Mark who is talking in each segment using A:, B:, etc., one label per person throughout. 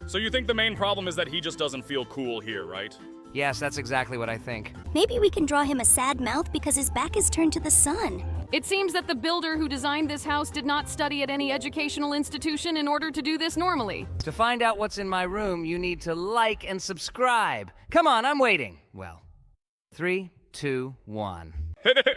A: So you think the main problem is that he just doesn't feel cool here, right?
B: Yes, that's exactly what I think.
C: Maybe we can draw him a sad mouth because his back is turned to the sun.
D: It seems that the builder who designed this house did not study at any educational institution in order to do this normally.
B: To find out what's in my room, you need to like and subscribe. Come on, I'm waiting. Well, 3, 2, 1.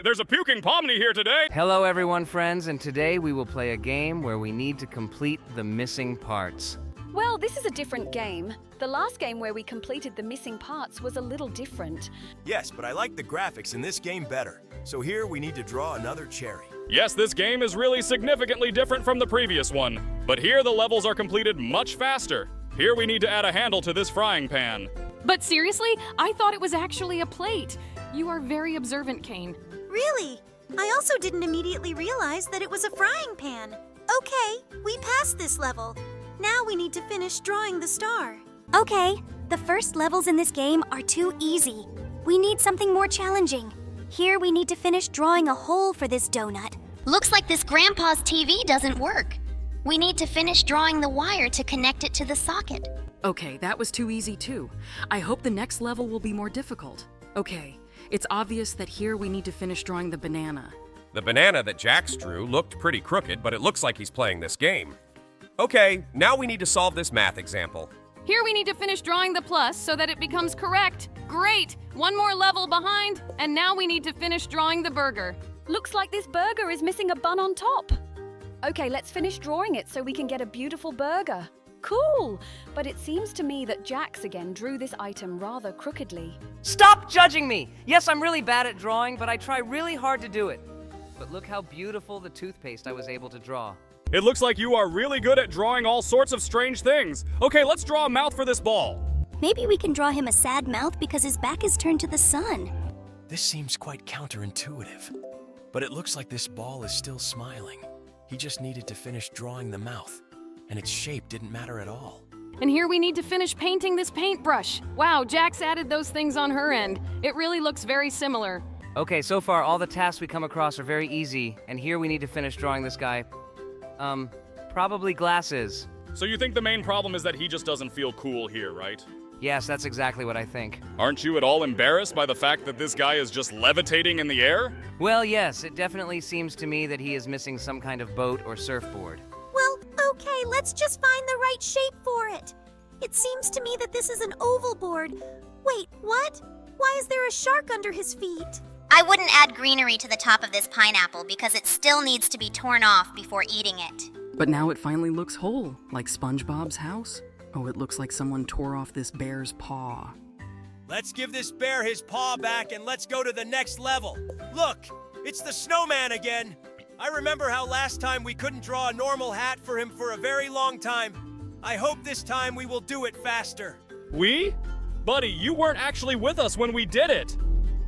A: There's a puking Pomni here today!
B: Hello everyone, friends, and today we will play a game where we need to complete the missing parts.
E: Well, this is a different game. The last game where we completed the missing parts was a little different.
F: Yes, but I like the graphics in this game better. So here we need to draw another cherry.
A: Yes, this game is really significantly different from the previous one, but here the levels are completed much faster. Here we need to add a handle to this frying pan.
D: But seriously, I thought it was actually a plate. You are very observant, Kane.
G: Really? I also didn't immediately realize that it was a frying pan. Okay, we passed this level. Now we need to finish drawing the star.
C: Okay, the first levels in this game are too easy. We need something more challenging. Here we need to finish drawing a hole for this donut.
H: Looks like this grandpa's TV doesn't work. We need to finish drawing the wire to connect it to the socket.
I: Okay, that was too easy too. I hope the next level will be more difficult. Okay, it's obvious that here we need to finish drawing the banana.
J: The banana that Jax drew looked pretty crooked, but it looks like he's playing this game. Okay, now we need to solve this math example.
D: Here we need to finish drawing the plus so that it becomes correct. Great! One more level behind, and now we need to finish drawing the burger.
E: Looks like this burger is missing a bun on top. Okay, let's finish drawing it so we can get a beautiful burger. Cool! But it seems to me that Jax again drew this item rather crookedly.
B: Stop judging me! Yes, I'm really bad at drawing, but I try really hard to do it. But look how beautiful the toothpaste I was able to draw.
A: It looks like you are really good at drawing all sorts of strange things. Okay, let's draw a mouth for this ball.
C: Maybe we can draw him a sad mouth because his back is turned to the sun.
F: This seems quite counterintuitive. But it looks like this ball is still smiling. He just needed to finish drawing the mouth, and its shape didn't matter at all.
D: And here we need to finish painting this paintbrush. Wow, Jax added those things on her end. It really looks very similar.
B: Okay, so far all the tasks we come across are very easy, and here we need to finish drawing this guy. Probably glasses.
A: So you think the main problem is that he just doesn't feel cool here, right?
B: Yes, that's exactly what I think.
A: Aren't you at all embarrassed by the fact that this guy is just levitating in the air?
B: Well, yes, it definitely seems to me that he is missing some kind of boat or surfboard.
G: Well, okay, let's just find the right shape for it. It seems to me that this is an oval board. Wait, what? Why is there a shark under his feet?
H: I wouldn't add greenery to the top of this pineapple because it still needs to be torn off before eating it.
I: But now it finally looks whole, like SpongeBob's house. Oh, it looks like someone tore off this bear's paw.
F: Let's give this bear his paw back and let's go to the next level. Look, it's the snowman again. I remember how last time we couldn't draw a normal hat for him for a very long time. I hope this time we will do it faster.
A: We? Buddy, you weren't actually with us when we did it.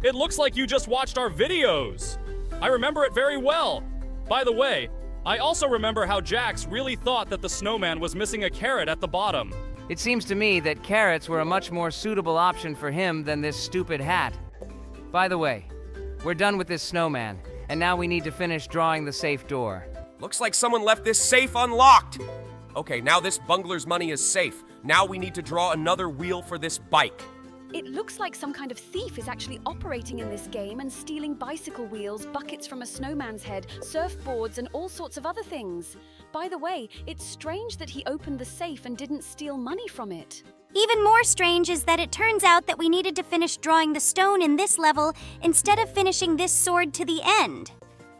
A: It looks like you just watched our videos. I remember it very well. By the way, I also remember how Jax really thought that the snowman was missing a carrot at the bottom.
B: It seems to me that carrots were a much more suitable option for him than this stupid hat. By the way, we're done with this snowman, and now we need to finish drawing the safe door.
J: Looks like someone left this safe unlocked. Okay, now this bungler's money is safe. Now we need to draw another wheel for this bike.
E: It looks like some kind of thief is actually operating in this game and stealing bicycle wheels, buckets from a snowman's head, surfboards, and all sorts of other things. By the way, it's strange that he opened the safe and didn't steal money from it.
C: Even more strange is that it turns out that we needed to finish drawing the stone in this level instead of finishing this sword to the end.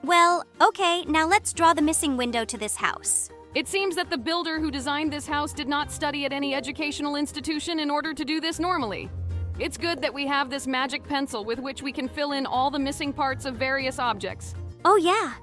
C: Well, okay, now let's draw the missing window to this house.
D: It seems that the builder who designed this house did not study at any educational institution in order to do this normally. It's good that we have this magic pencil with which we can fill in all the missing parts of various objects.
C: Oh yeah.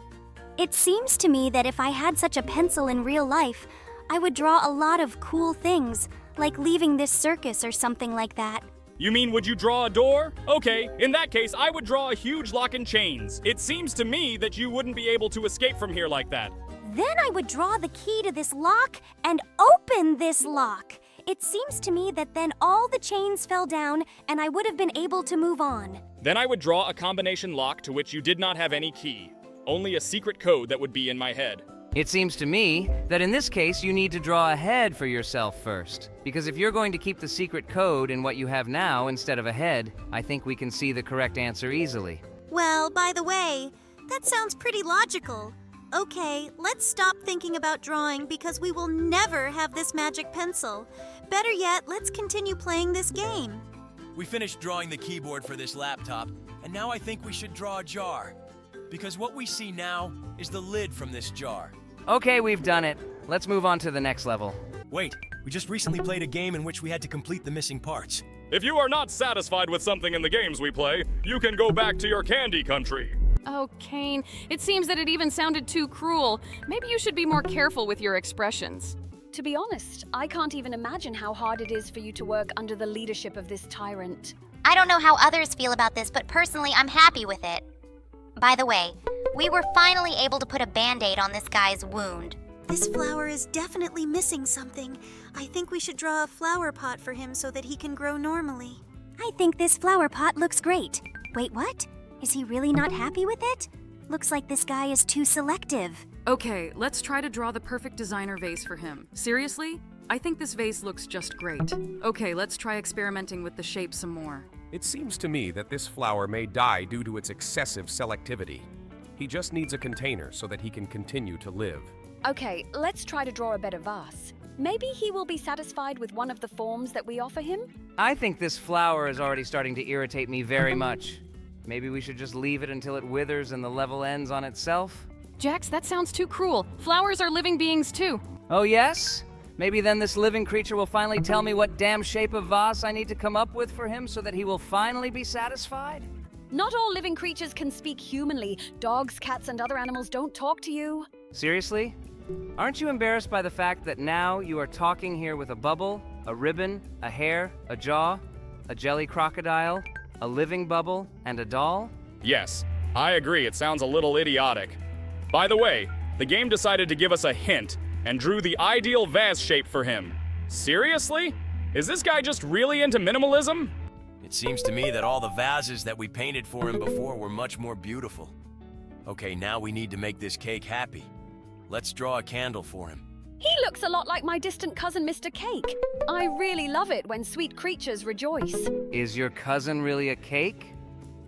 C: It seems to me that if I had such a pencil in real life, I would draw a lot of cool things, like leaving this circus or something like that.
A: You mean would you draw a door? Okay, in that case, I would draw a huge lock and chains. It seems to me that you wouldn't be able to escape from here like that.
C: Then I would draw the key to this lock and open this lock. It seems to me that then all the chains fell down and I would have been able to move on.
A: Then I would draw a combination lock to which you did not have any key. Only a secret code that would be in my head.
B: It seems to me that in this case you need to draw a head for yourself first. Because if you're going to keep the secret code in what you have now instead of a head, I think we can see the correct answer easily.
G: Well, by the way, that sounds pretty logical. Okay, let's stop thinking about drawing because we will never have this magic pencil. Better yet, let's continue playing this game.
F: We finished drawing the keyboard for this laptop, and now I think we should draw a jar. Because what we see now is the lid from this jar.
B: Okay, we've done it. Let's move on to the next level.
F: Wait, we just recently played a game in which we had to complete the missing parts.
A: If you are not satisfied with something in the games we play, you can go back to your candy country.
D: Oh, Kane, it seems that it even sounded too cruel. Maybe you should be more careful with your expressions.
E: To be honest, I can't even imagine how hard it is for you to work under the leadership of this tyrant.
H: I don't know how others feel about this, but personally, I'm happy with it. By the way, we were finally able to put a band-aid on this guy's wound.
G: This flower is definitely missing something. I think we should draw a flower pot for him so that he can grow normally.
C: I think this flower pot looks great. Wait, what? Is he really not happy with it? Looks like this guy is too selective.
I: Okay, let's try to draw the perfect designer vase for him. Seriously? I think this vase looks just great. Okay, let's try experimenting with the shape some more.
J: It seems to me that this flower may die due to its excessive selectivity. He just needs a container so that he can continue to live.
E: Okay, let's try to draw a better vase. Maybe he will be satisfied with one of the forms that we offer him?
B: I think this flower is already starting to irritate me very much. Maybe we should just leave it until it withers and the level ends on itself?
D: Jax, that sounds too cruel. Flowers are living beings too.
B: Oh yes? Maybe then this living creature will finally tell me what damn shape of vase I need to come up with for him so that he will finally be satisfied?
E: Not all living creatures can speak humanly. Dogs, cats, and other animals don't talk to you.
B: Seriously? Aren't you embarrassed by the fact that now you are talking here with a bubble, a ribbon, a hair, a jaw, a jelly crocodile, a living bubble, and a doll?
A: Yes, I agree, it sounds a little idiotic. By the way, the game decided to give us a hint and drew the ideal vase shape for him. Seriously? Is this guy just really into minimalism?
F: It seems to me that all the vases that we painted for him before were much more beautiful. Okay, now we need to make this cake happy. Let's draw a candle for him.
E: He looks a lot like my distant cousin, Mr. Cake. I really love it when sweet creatures rejoice.
B: Is your cousin really a cake?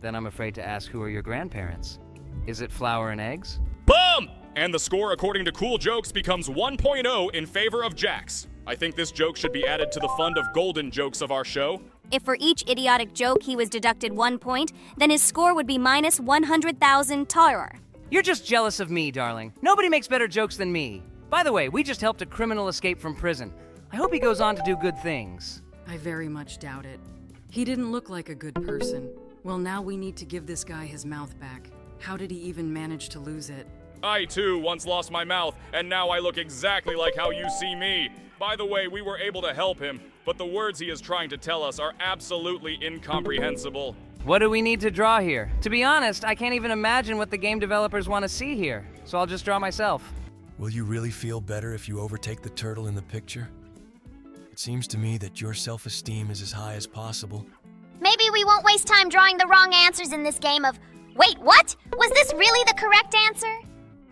B: Then I'm afraid to ask, who are your grandparents? Is it flour and eggs?
A: Boom! And the score, according to Cool Jokes, becomes 1.0 in favor of Jax. I think this joke should be added to the fund of golden jokes of our show.
C: If for each idiotic joke he was deducted 1 point, then his score would be minus 100,000 Taurer.
B: You're just jealous of me, darling. Nobody makes better jokes than me. By the way, we just helped a criminal escape from prison. I hope he goes on to do good things.
I: I very much doubt it. He didn't look like a good person. Well, now we need to give this guy his mouth back. How did he even manage to lose it?
A: I too once lost my mouth, and now I look exactly like how you see me. By the way, we were able to help him, but the words he is trying to tell us are absolutely incomprehensible.
B: What do we need to draw here? To be honest, I can't even imagine what the game developers want to see here, so I'll just draw myself.
F: Will you really feel better if you overtake the turtle in the picture? It seems to me that your self-esteem is as high as possible.
H: Maybe we won't waste time drawing the wrong answers in this game of, wait, what? Was this really the correct answer?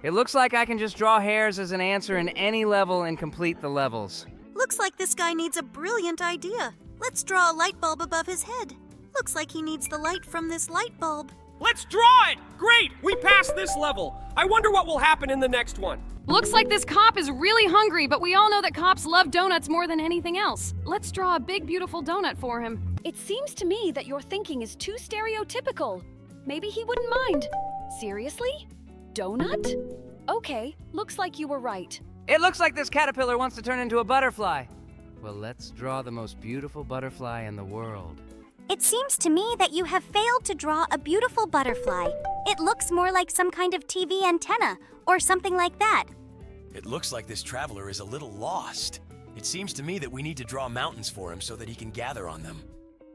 B: It looks like I can just draw hairs as an answer in any level and complete the levels.
G: Looks like this guy needs a brilliant idea. Let's draw a light bulb above his head. Looks like he needs the light from this light bulb.
J: Let's draw it! Great! We passed this level. I wonder what will happen in the next one.
D: Looks like this cop is really hungry, but we all know that cops love donuts more than anything else. Let's draw a big, beautiful donut for him.
E: It seems to me that your thinking is too stereotypical. Maybe he wouldn't mind. Seriously? Donut? Okay, looks like you were right.
B: It looks like this caterpillar wants to turn into a butterfly. Well, let's draw the most beautiful butterfly in the world.
C: It seems to me that you have failed to draw a beautiful butterfly. It looks more like some kind of TV antenna, or something like that.
F: It looks like this traveler is a little lost. It seems to me that we need to draw mountains for him so that he can gather on them.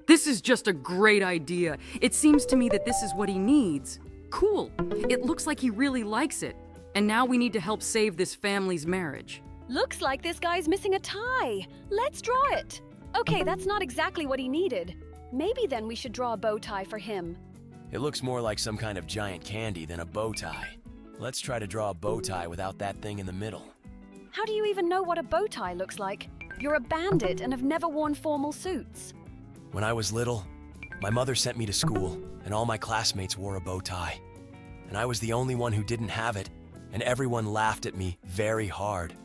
I: This is just a great idea. It seems to me that this is what he needs. Cool. It looks like he really likes it. And now we need to help save this family's marriage.
E: Looks like this guy's missing a tie. Let's draw it. Okay, that's not exactly what he needed. Maybe then we should draw a bow tie for him.
F: It looks more like some kind of giant candy than a bow tie.
K: Let's try to draw a bow tie without that thing in the middle.
E: How do you even know what a bow tie looks like? You're a bandit and have never worn formal suits.
K: When I was little, my mother sent me to school, and all my classmates wore a bow tie. And I was the only one who didn't have it, and everyone laughed at me very hard.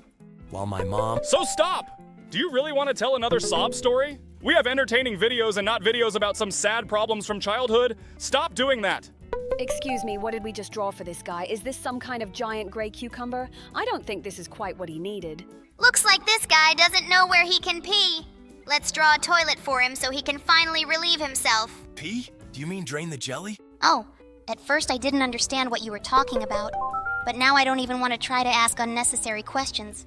K: While my mom...
A: So stop! Do you really want to tell another sob story? We have entertaining videos and not videos about some sad problems from childhood. Stop doing that!
E: Excuse me, what did we just draw for this guy? Is this some kind of giant gray cucumber? I don't think this is quite what he needed.
H: Looks like this guy doesn't know where he can pee. Let's draw a toilet for him so he can finally relieve himself.
K: Pee? Do you mean drain the jelly?
H: Oh, at first I didn't understand what you were talking about, but now I don't even want to try to ask unnecessary questions.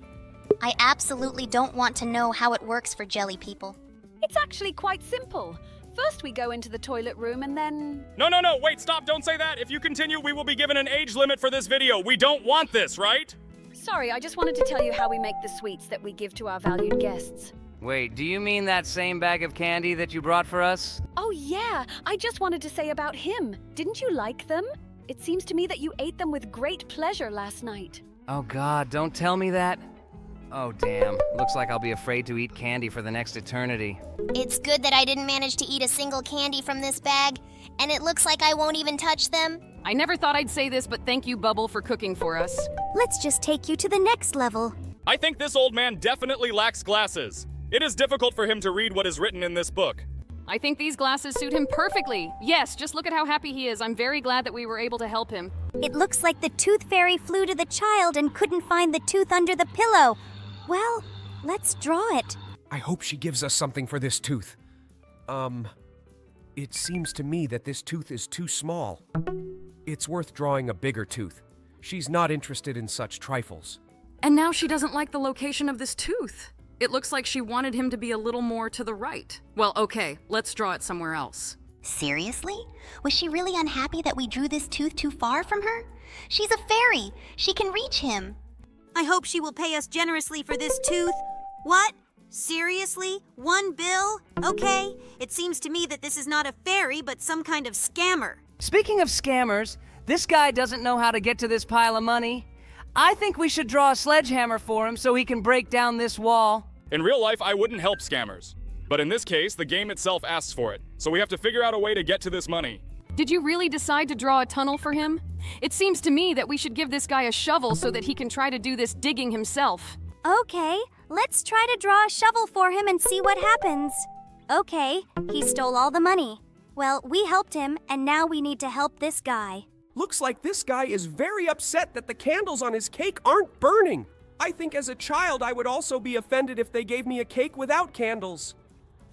H: I absolutely don't want to know how it works for jelly people.
E: It's actually quite simple. First we go into the toilet room and then...
A: No, wait, stop, don't say that. If you continue, we will be given an age limit for this video. We don't want this, right?
E: Sorry, I just wanted to tell you how we make the sweets that we give to our valued guests.
B: Wait, do you mean that same bag of candy that you brought for us?
E: Oh yeah, I just wanted to say about him. Didn't you like them? It seems to me that you ate them with great pleasure last night.
B: Oh God, don't tell me that. Oh damn, looks like I'll be afraid to eat candy for the next eternity.
H: It's good that I didn't manage to eat a single candy from this bag, and it looks like I won't even touch them.
D: I never thought I'd say this, but thank you, Bubble, for cooking for us.
C: Let's just take you to the next level.
A: I think this old man definitely lacks glasses. It is difficult for him to read what is written in this book.
D: I think these glasses suit him perfectly. Yes, just look at how happy he is. I'm very glad that we were able to help him.
C: It looks like the tooth fairy flew to the child and couldn't find the tooth under the pillow. Well, let's draw it.
J: I hope she gives us something for this tooth. It seems to me that this tooth is too small. It's worth drawing a bigger tooth. She's not interested in such trifles.
I: And now she doesn't like the location of this tooth. It looks like she wanted him to be a little more to the right. Well, okay, let's draw it somewhere else.
H: Seriously? Was she really unhappy that we drew this tooth too far from her? She's a fairy. She can reach him.
G: I hope she will pay us generously for this tooth. What? Seriously? 1 bill? Okay. It seems to me that this is not a fairy, but some kind of scammer.
B: Speaking of scammers, this guy doesn't know how to get to this pile of money. I think we should draw a sledgehammer for him so he can break down this wall.
A: In real life, I wouldn't help scammers. But in this case, the game itself asks for it. So we have to figure out a way to get to this money.
D: Did you really decide to draw a tunnel for him? It seems to me that we should give this guy a shovel so that he can try to do this digging himself.
C: Okay, let's try to draw a shovel for him and see what happens. Okay, he stole all the money. Well, we helped him, and now we need to help this guy.
J: Looks like this guy is very upset that the candles on his cake aren't burning. I think as a child I would also be offended if they gave me a cake without candles.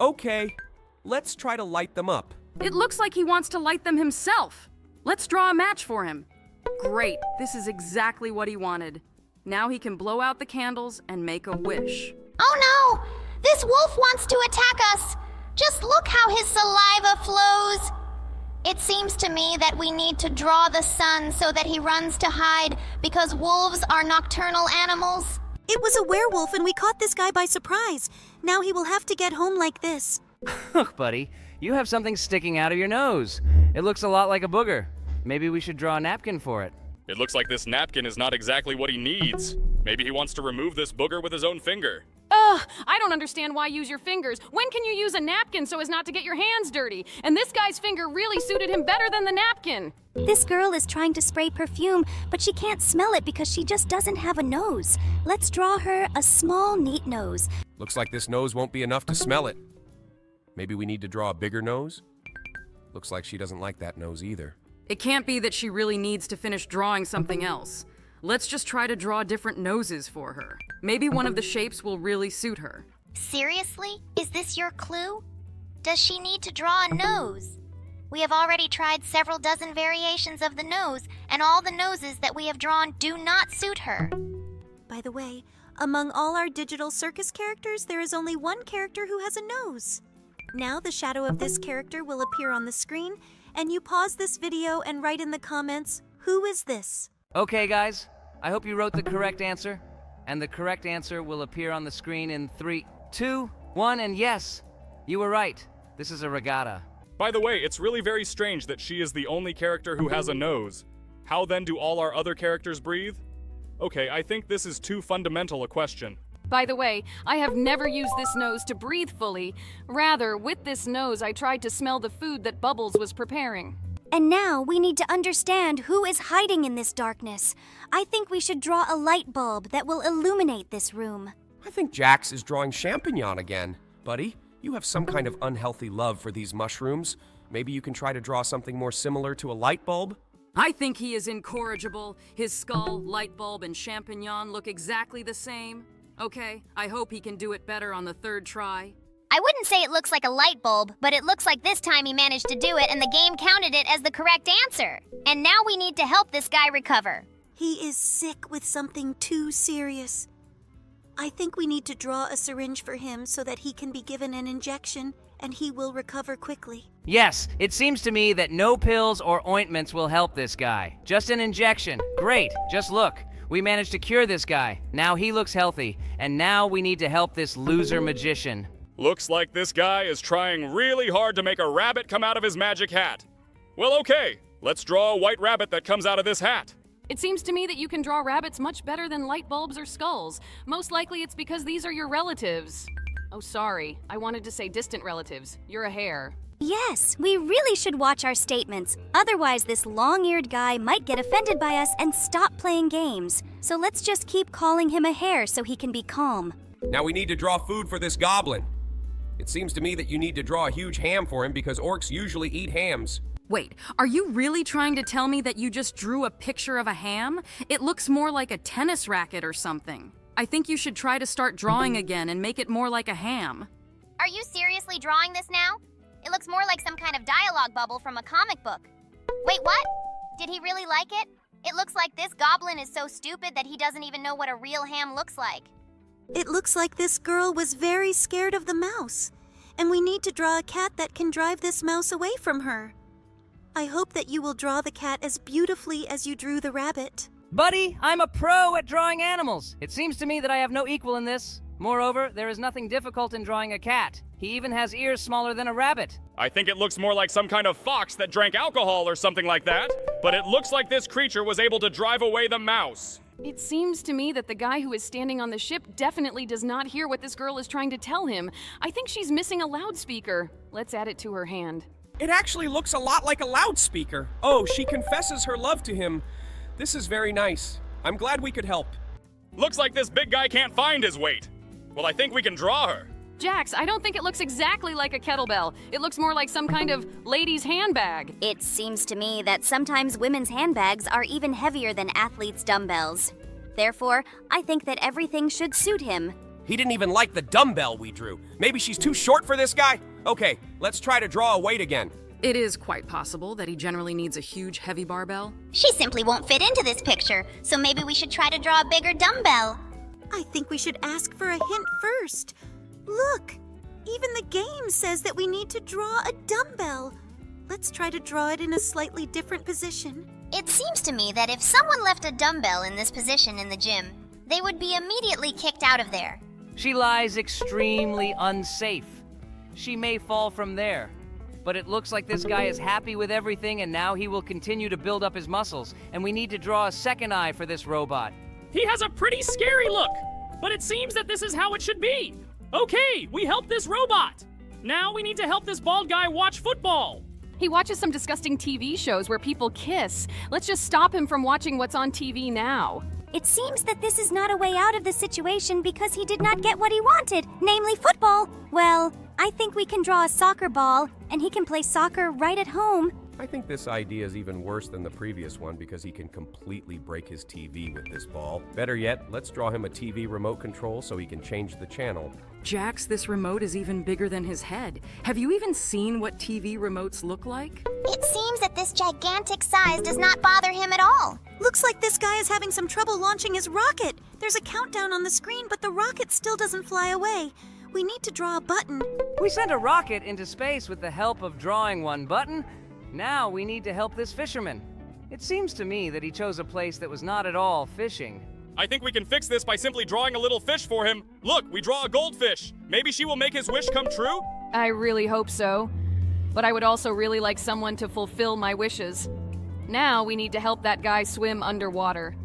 J: Okay, let's try to light them up.
I: It looks like he wants to light them himself. Let's draw a match for him. Great, this is exactly what he wanted. Now he can blow out the candles and make a wish.
H: Oh no! This wolf wants to attack us! Just look how his saliva flows! It seems to me that we need to draw the sun so that he runs to hide, because wolves are nocturnal animals.
G: It was a werewolf and we caught this guy by surprise. Now he will have to get home like this.
B: Look, buddy, you have something sticking out of your nose. It looks a lot like a booger. Maybe we should draw a napkin for it.
A: It looks like this napkin is not exactly what he needs. Maybe he wants to remove this booger with his own finger.
D: Ugh, I don't understand why use your fingers. When can you use a napkin so as not to get your hands dirty? And this guy's finger really suited him better than the napkin.
C: This girl is trying to spray perfume, but she can't smell it because she just doesn't have a nose. Let's draw her a small, neat nose.
J: Looks like this nose won't be enough to smell it. Maybe we need to draw a bigger nose? Looks like she doesn't like that nose either.
I: It can't be that she really needs to finish drawing something else. Let's just try to draw different noses for her. Maybe one of the shapes will really suit her.
H: Seriously? Is this your clue? Does she need to draw a nose? We have already tried several dozen variations of the nose, and all the noses that we have drawn do not suit her.
G: By the way, among all our digital circus characters, there is only one character who has a nose. Now the shadow of this character will appear on the screen, and you pause this video and write in the comments, who is this?
B: Okay, guys, I hope you wrote the correct answer. And the correct answer will appear on the screen in 3, 2, 1, and yes, you were right. This is a regatta.
A: By the way, it's really very strange that she is the only character who has a nose. How then do all our other characters breathe? Okay, I think this is too fundamental a question.
D: By the way, I have never used this nose to breathe fully. Rather, with this nose, I tried to smell the food that Bubbles was preparing.
C: And now we need to understand who is hiding in this darkness. I think we should draw a light bulb that will illuminate this room.
J: I think Jax is drawing champignon again. Buddy, you have some kind of unhealthy love for these mushrooms. Maybe you can try to draw something more similar to a light bulb?
I: I think he is incorrigible. His skull, light bulb, and champignon look exactly the same. Okay, I hope he can do it better on the third try.
H: I wouldn't say it looks like a light bulb, but it looks like this time he managed to do it and the game counted it as the correct answer. And now we need to help this guy recover.
G: He is sick with something too serious. I think we need to draw a syringe for him so that he can be given an injection and he will recover quickly.
B: Yes, it seems to me that no pills or ointments will help this guy. Just an injection. Great, just look. We managed to cure this guy. Now he looks healthy. And now we need to help this loser magician.
A: Looks like this guy is trying really hard to make a rabbit come out of his magic hat. Well, okay, let's draw a white rabbit that comes out of this hat.
D: It seems to me that you can draw rabbits much better than light bulbs or skulls. Most likely it's because these are your relatives. Oh, sorry. I wanted to say distant relatives. You're a hare.
C: Yes, we really should watch our statements. Otherwise, this long-eared guy might get offended by us and stop playing games. So let's just keep calling him a hare so he can be calm.
J: Now we need to draw food for this goblin. It seems to me that you need to draw a huge ham for him because orcs usually eat hams.
I: Wait, are you really trying to tell me that you just drew a picture of a ham? It looks more like a tennis racket or something. I think you should try to start drawing again and make it more like a ham.
H: Are you seriously drawing this now? It looks more like some kind of dialogue bubble from a comic book. Wait, what? Did he really like it? It looks like this goblin is so stupid that he doesn't even know what a real ham looks like.
G: It looks like this girl was very scared of the mouse, and we need to draw a cat that can drive this mouse away from her. I hope that you will draw the cat as beautifully as you drew the rabbit.
B: Buddy, I'm a pro at drawing animals. It seems to me that I have no equal in this. Moreover, there is nothing difficult in drawing a cat. He even has ears smaller than a rabbit.
A: I think it looks more like some kind of fox that drank alcohol or something like that. But it looks like this creature was able to drive away the mouse.
D: It seems to me that the guy who is standing on the ship definitely does not hear what this girl is trying to tell him. I think she's missing a loudspeaker. Let's add it to her hand.
J: It actually looks a lot like a loudspeaker. Oh, she confesses her love to him. This is very nice. I'm glad we could help.
A: Looks like this big guy can't find his weight. Well, I think we can draw her.
D: Jax, I don't think it looks exactly like a kettlebell. It looks more like some kind of lady's handbag.
C: It seems to me that sometimes women's handbags are even heavier than athletes' dumbbells. Therefore, I think that everything should suit him.
J: He didn't even like the dumbbell we drew. Maybe she's too short for this guy? Okay, let's try to draw a weight again.
I: It is quite possible that he generally needs a huge, heavy barbell.
H: She simply won't fit into this picture, so maybe we should try to draw a bigger dumbbell.
G: I think we should ask for a hint first. Look, even the game says that we need to draw a dumbbell. Let's try to draw it in a slightly different position.
H: It seems to me that if someone left a dumbbell in this position in the gym, they would be immediately kicked out of there.
B: She lies extremely unsafe. She may fall from there. But it looks like this guy is happy with everything and now he will continue to build up his muscles. And we need to draw a second eye for this robot.
L: He has a pretty scary look, but it seems that this is how it should be. Okay, we helped this robot. Now we need to help this bald guy watch football.
D: He watches some disgusting TV shows where people kiss. Let's just stop him from watching what's on TV now.
C: It seems that this is not a way out of the situation because he did not get what he wanted, namely football. Well, I think we can draw a soccer ball, and he can play soccer right at home.
J: I think this idea is even worse than the previous one because he can completely break his TV with this ball. Better yet, let's draw him a TV remote control so he can change the channel.
I: Jax, this remote is even bigger than his head. Have you even seen what TV remotes look like?
H: It seems that this gigantic size does not bother him at all.
G: Looks like this guy is having some trouble launching his rocket. There's a countdown on the screen, but the rocket still doesn't fly away. We need to draw a button.
B: We sent a rocket into space with the help of drawing one button. Now we need to help this fisherman. It seems to me that he chose a place that was not at all fishing.
A: I think we can fix this by simply drawing a little fish for him. Look, we draw a goldfish. Maybe she will make his wish come true?
D: I really hope so. But I would also really like someone to fulfill my wishes. Now we need to help that guy swim underwater.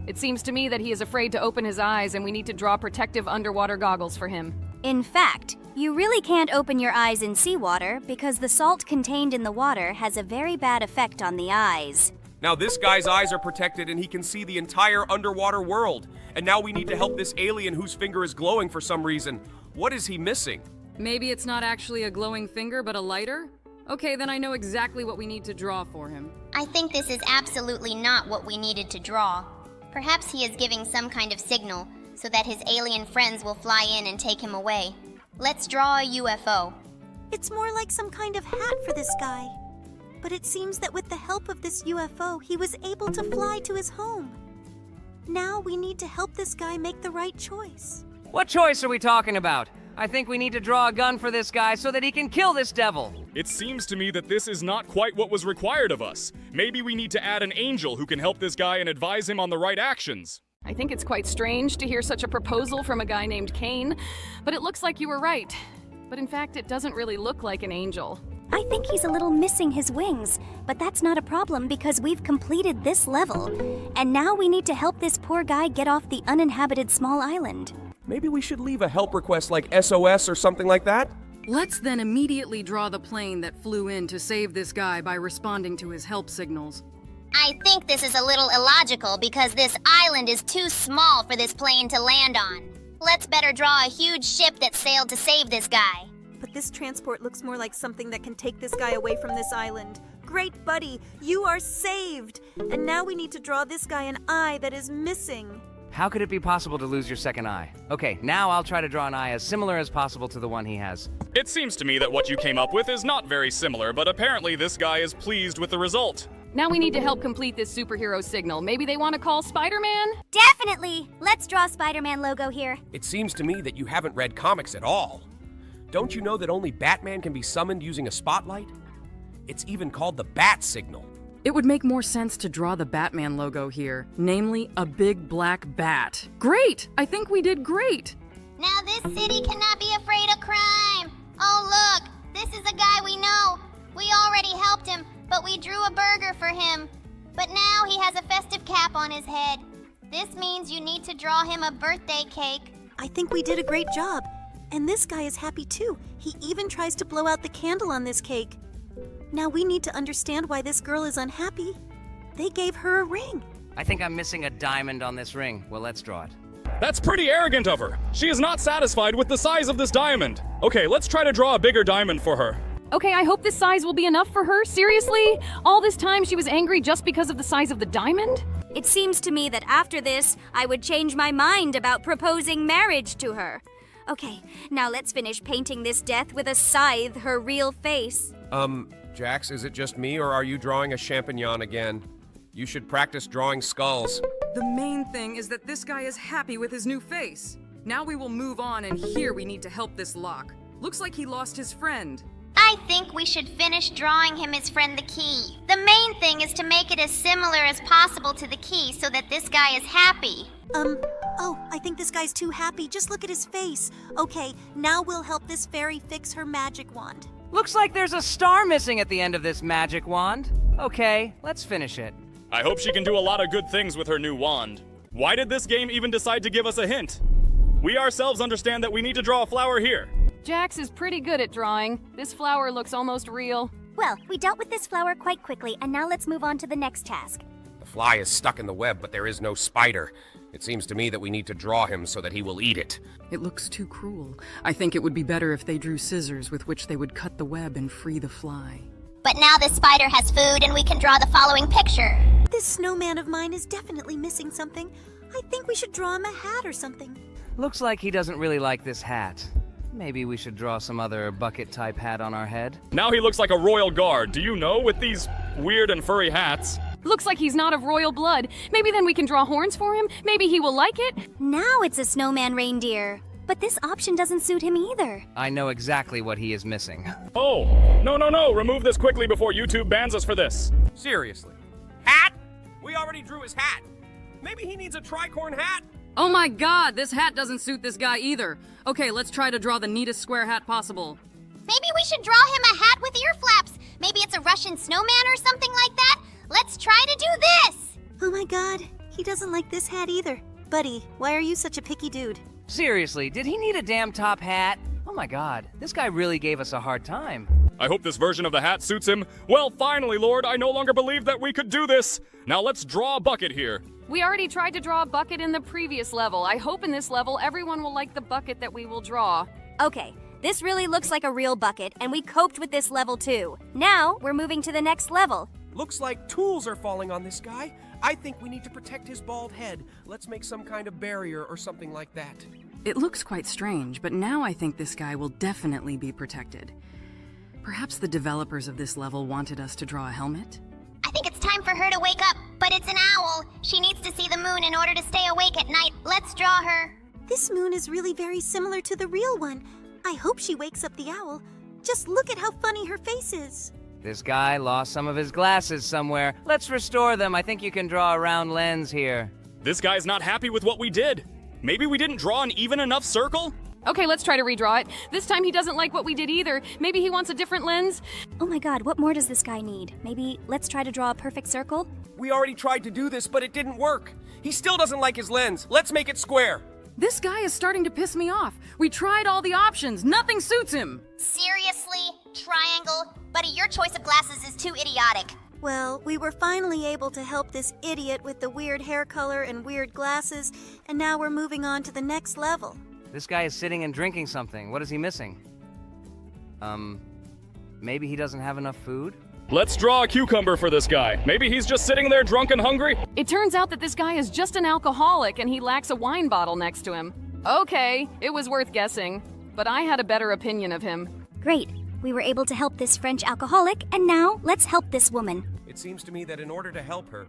D: It seems to me that he is afraid to open his eyes and we need to draw protective underwater goggles for him.
C: In fact, you really can't open your eyes in seawater because the salt contained in the water has a very bad effect on the eyes.
J: Now this guy's eyes are protected and he can see the entire underwater world. And now we need to help this alien whose finger is glowing for some reason. What is he missing?
I: Maybe it's not actually a glowing finger, but a lighter? Okay, then I know exactly what we need to draw for him.
H: I think this is absolutely not what we needed to draw. Perhaps he is giving some kind of signal so that his alien friends will fly in and take him away. Let's draw a UFO.
G: It's more like some kind of hat for this guy. But it seems that with the help of this UFO, he was able to fly to his home. Now we need to help this guy make the right choice.
B: What choice are we talking about? I think we need to draw a gun for this guy so that he can kill this devil.
A: It seems to me that this is not quite what was required of us. Maybe we need to add an angel who can help this guy and advise him on the right actions.
D: I think it's quite strange to hear such a proposal from a guy named Kane, but it looks like you were right. But in fact, it doesn't really look like an angel.
C: I think he's a little missing his wings, but that's not a problem because we've completed this level. And now we need to help this poor guy get off the uninhabited small island.
J: Maybe we should leave a help request like SOS or something like that?
I: Let's then immediately draw the plane that flew in to save this guy by responding to his help signals.
H: I think this is a little illogical because this island is too small for this plane to land on. Let's better draw a huge ship that sailed to save this guy.
G: But this transport looks more like something that can take this guy away from this island. Great buddy, you are saved! And now we need to draw this guy an eye that is missing.
B: How could it be possible to lose your second eye? Okay, now I'll try to draw an eye as similar as possible to the one he has.
A: It seems to me that what you came up with is not very similar, but apparently this guy is pleased with the result.
D: Now we need to help complete this superhero signal. Maybe they want to call Spider-Man?
C: Definitely! Let's draw Spider-Man logo here.
J: It seems to me that you haven't read comics at all. Don't you know that only Batman can be summoned using a spotlight? It's even called the Bat Signal.
I: It would make more sense to draw the Batman logo here, namely a big black bat. Great! I think we did great!
H: Now this city cannot be afraid of crime. Oh look, this is a guy we know. We already helped him, but we drew a burger for him. But now he has a festive cap on his head. This means you need to draw him a birthday cake.
G: I think we did a great job. And this guy is happy too. He even tries to blow out the candle on this cake. Now we need to understand why this girl is unhappy. They gave her a ring.
B: I think I'm missing a diamond on this ring. Well, let's draw it.
A: That's pretty arrogant of her. She is not satisfied with the size of this diamond. Okay, let's try to draw a bigger diamond for her.
D: Okay, I hope this size will be enough for her. Seriously? All this time she was angry just because of the size of the diamond?
C: It seems to me that after this, I would change my mind about proposing marriage to her. Okay, now let's finish painting this death with a scythe her real face.
J: Jax, is it just me or are you drawing a champignon again? You should practice drawing skulls.
I: The main thing is that this guy is happy with his new face. Now we will move on, and here we need to help this lock. Looks like he lost his friend.
H: I think we should finish drawing him his friend the Key. The main thing is to make it as similar as possible to the Key so that this guy is happy.
G: Oh, I think this guy's too happy. Just look at his face. Okay, now we'll help this fairy fix her magic wand.
B: Looks like there's a star missing at the end of this magic wand. Okay, let's finish it.
A: I hope she can do a lot of good things with her new wand. Why did this game even decide to give us a hint? We ourselves understand that we need to draw a flower here.
D: Jax is pretty good at drawing. This flower looks almost real.
C: Well, we dealt with this flower quite quickly, and now let's move on to the next task.
J: The fly is stuck in the web, but there is no spider. It seems to me that we need to draw him so that he will eat it.
I: It looks too cruel. I think it would be better if they drew scissors with which they would cut the web and free the fly.
H: But now this spider has food and we can draw the following picture.
G: This snowman of mine is definitely missing something. I think we should draw him a hat or something.
B: Looks like he doesn't really like this hat. Maybe we should draw some other bucket-type hat on our head.
A: Now he looks like a royal guard, do you know, with these weird and furry hats.
D: Looks like he's not of royal blood. Maybe then we can draw horns for him? Maybe he will like it?
C: Now it's a snowman reindeer. But this option doesn't suit him either.
B: I know exactly what he is missing.
A: Oh, no, remove this quickly before YouTube bans us for this.
J: Seriously. Hat? We already drew his hat. Maybe he needs a tricorn hat?
I: Oh my god, this hat doesn't suit this guy either. Okay, let's try to draw the neatest square hat possible.
H: Maybe we should draw him a hat with ear flaps. Maybe it's a Russian snowman or something like that. Let's try to do this!
G: Oh my god, he doesn't like this hat either. Buddy, why are you such a picky dude?
B: Seriously, did he need a damn top hat? Oh my god, this guy really gave us a hard time.
A: I hope this version of the hat suits him. Well, finally, Lord, I no longer believe that we could do this. Now let's draw a bucket here.
D: We already tried to draw a bucket in the previous level. I hope in this level everyone will like the bucket that we will draw.
C: Okay, this really looks like a real bucket, and we coped with this level too. Now, we're moving to the next level.
J: Looks like tools are falling on this guy. I think we need to protect his bald head. Let's make some kind of barrier or something like that.
I: It looks quite strange, but now I think this guy will definitely be protected. Perhaps the developers of this level wanted us to draw a helmet?
H: I think it's time for her to wake up, but it's an owl. She needs to see the moon in order to stay awake at night. Let's draw her.
G: This moon is really very similar to the real one. I hope she wakes up the owl. Just look at how funny her face is.
B: This guy lost some of his glasses somewhere. Let's restore them. I think you can draw a round lens here.
A: This guy's not happy with what we did. Maybe we didn't draw an even enough circle?
D: Okay, let's try to redraw it. This time he doesn't like what we did either. Maybe he wants a different lens?
C: Oh my god, what more does this guy need? Maybe let's try to draw a perfect circle?
J: We already tried to do this, but it didn't work. He still doesn't like his lens. Let's make it square.
I: This guy is starting to piss me off. We tried all the options. Nothing suits him.
H: Seriously? Triangle? Buddy, your choice of glasses is too idiotic.
G: Well, we were finally able to help this idiot with the weird hair color and weird glasses, and now we're moving on to the next level.
B: This guy is sitting and drinking something. What is he missing? Maybe he doesn't have enough food?
A: Let's draw a cucumber for this guy. Maybe he's just sitting there drunk and hungry.
D: It turns out that this guy is just an alcoholic and he lacks a wine bottle next to him. Okay, it was worth guessing, but I had a better opinion of him.
C: Great. We were able to help this French alcoholic, and now let's help this woman.
J: It seems to me that in order to help her,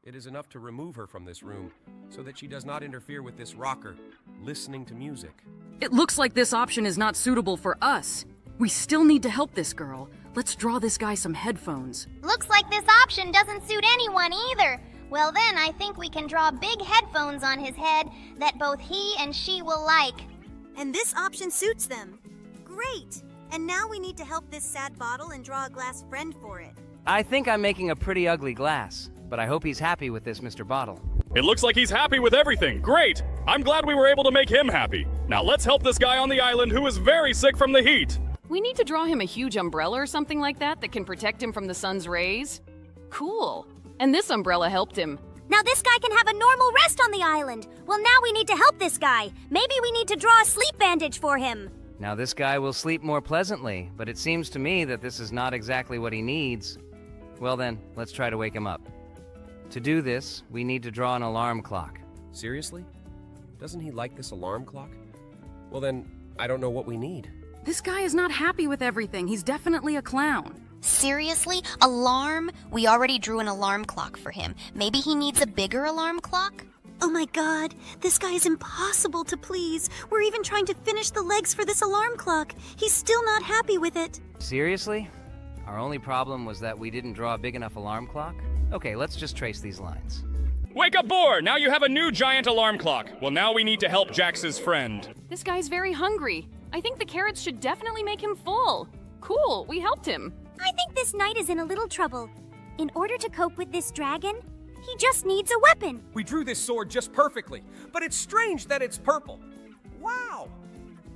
J: it is enough to remove her from this room so that she does not interfere with this rocker, listening to music.
I: It looks like this option is not suitable for us. We still need to help this girl. Let's draw this guy some headphones.
H: Looks like this option doesn't suit anyone either. Well then, I think we can draw big headphones on his head that both he and she will like.
G: And this option suits them. Great! And now we need to help this sad bottle and draw a glass friend for it.
B: I think I'm making a pretty ugly glass, but I hope he's happy with this Mr. Bottle.
A: It looks like he's happy with everything. Great! I'm glad we were able to make him happy. Now let's help this guy on the island who is very sick from the heat.
D: We need to draw him a huge umbrella or something like that that can protect him from the sun's rays. Cool. And this umbrella helped him.
C: Now this guy can have a normal rest on the island. Well, now we need to help this guy. Maybe we need to draw a sleep bandage for him.
B: Now this guy will sleep more pleasantly, but it seems to me that this is not exactly what he needs. Well then, let's try to wake him up. To do this, we need to draw an alarm clock.
J: Seriously? Doesn't he like this alarm clock? Well then, I don't know what we need.
I: This guy is not happy with everything. He's definitely a clown.
H: Seriously? Alarm? We already drew an alarm clock for him. Maybe he needs a bigger alarm clock?
G: Oh my god, this guy is impossible to please. We're even trying to finish the legs for this alarm clock. He's still not happy with it.
B: Seriously? Our only problem was that we didn't draw a big enough alarm clock? Okay, let's just trace these lines.
A: Wake up, Boar! Now you have a new giant alarm clock. Well, now we need to help Jax's friend.
D: This guy's very hungry. I think the carrots should definitely make him full. Cool, we helped him.
C: I think this knight is in a little trouble. In order to cope with this dragon, he just needs a weapon.
J: We drew this sword just perfectly, but it's strange that it's purple. Wow!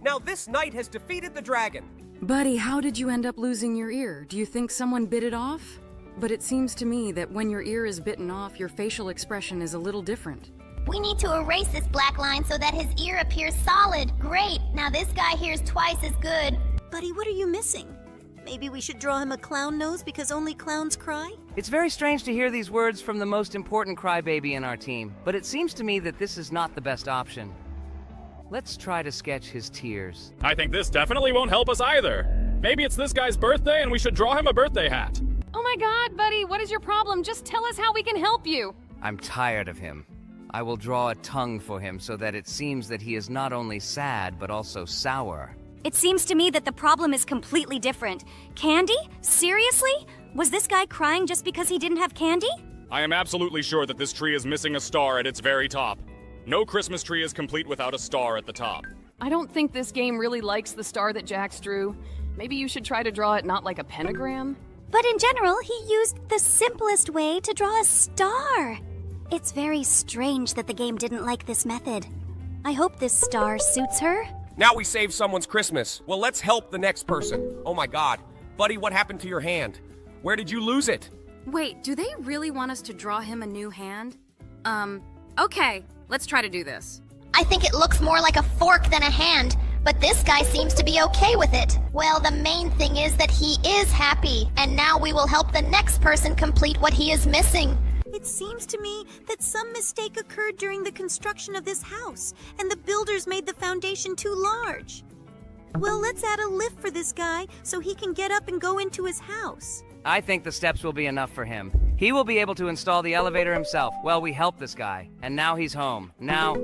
J: Now this knight has defeated the dragon.
I: Buddy, how did you end up losing your ear? Do you think someone bit it off? But it seems to me that when your ear is bitten off, your facial expression is a little different.
H: We need to erase this black line so that his ear appears solid. Great. Now this guy hears twice as good.
G: Buddy, what are you missing? Maybe we should draw him a clown nose because only clowns cry?
B: It's very strange to hear these words from the most important crybaby in our team, but it seems to me that this is not the best option. Let's try to sketch his tears.
A: I think this definitely won't help us either. Maybe it's this guy's birthday and we should draw him a birthday hat.
D: Oh my god, buddy, what is your problem? Just tell us how we can help you.
B: I'm tired of him. I will draw a tongue for him so that it seems that he is not only sad, but also sour.
C: It seems to me that the problem is completely different. Candy? Seriously? Was this guy crying just because he didn't have candy?
A: I am absolutely sure that this tree is missing a star at its very top. No Christmas tree is complete without a star at the top.
D: I don't think this game really likes the star that Jax drew. Maybe you should try to draw it not like a pentagram.
C: But in general, he used the simplest way to draw a star. It's very strange that the game didn't like this method. I hope this star suits her.
J: Now we saved someone's Christmas. Well, let's help the next person. Oh my god. Buddy, what happened to your hand? Where did you lose it?
I: Wait, do they really want us to draw him a new hand? Okay, let's try to do this.
H: I think it looks more like a fork than a hand, but this guy seems to be okay with it. Well, the main thing is that he is happy, and now we will help the next person complete what he is missing.
G: It seems to me that some mistake occurred during the construction of this house, and the builders made the foundation too large. Well, let's add a lift for this guy so he can get up and go into his house.
B: I think the steps will be enough for him. He will be able to install the elevator himself. Well, we helped this guy, and now he's home. Now...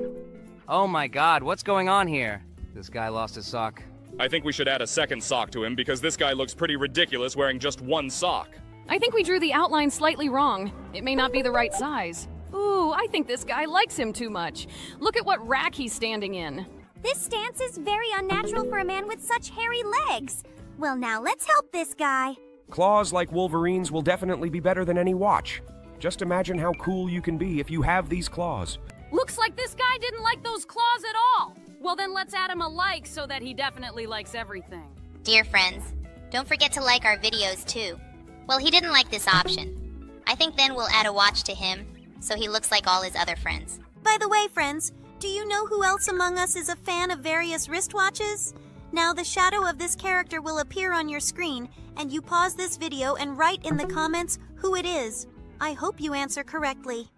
B: Oh my god, what's going on here? This guy lost his sock.
A: I think we should add a second sock to him because this guy looks pretty ridiculous wearing just one sock.
D: I think we drew the outline slightly wrong. It may not be the right size. Ooh, I think this guy likes him too much. Look at what rack he's standing in.
C: This stance is very unnatural for a man with such hairy legs. Well, now let's help this guy.
J: Claws like Wolverine's will definitely be better than any watch. Just imagine how cool you can be if you have these claws.
I: Looks like this guy didn't like those claws at all. Well, then let's add him a like so that he definitely likes everything.
H: Dear friends, don't forget to like our videos too. Well, he didn't like this option. I think then we'll add a watch to him, so he looks like all his other friends.
G: By the way, friends, do you know who else among us is a fan of various wristwatches? Now the shadow of this character will appear on your screen, and you pause this video and write in the comments who it is. I hope you answer correctly.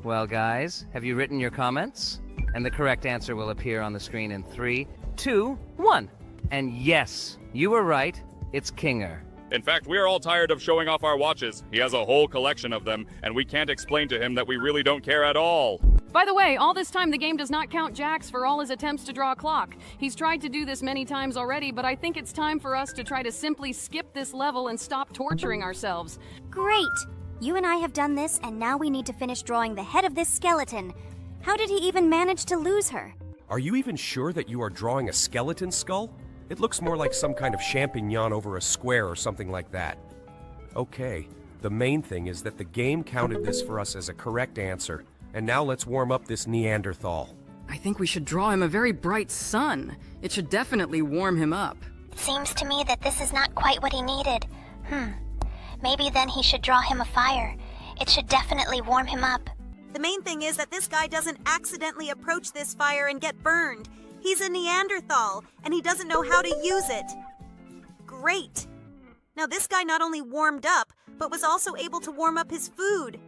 B: Well, guys, have you written your comments? And the correct answer will appear on the screen in 3, 2, 1. And yes, you were right. It's Kinger.
A: In fact, we are all tired of showing off our watches. He has a whole collection of them, and we can't explain to him that we really don't care at all.
D: By the way, all this time the game does not count Jax for all his attempts to draw a clock. He's tried to do this many times already, but I think it's time for us to try to simply skip this level and stop torturing ourselves.
C: Great! You and I have done this, and now we need to finish drawing the head of this skeleton. How did he even manage to lose her?
J: Are you even sure that you are drawing a skeleton skull? It looks more like some kind of champignon over a square or something like that. Okay, the main thing is that the game counted this for us as a correct answer. And now let's warm up this Neanderthal.
I: I think we should draw him a very bright sun. It should definitely warm him up.
H: It seems to me that this is not quite what he needed. Maybe then he should draw him a fire. It should definitely warm him up.
G: The main thing is that this guy doesn't accidentally approach this fire and get burned. He's a Neanderthal, and he doesn't know how to use it. Great. Now this guy not only warmed up, but was also able to warm up his food.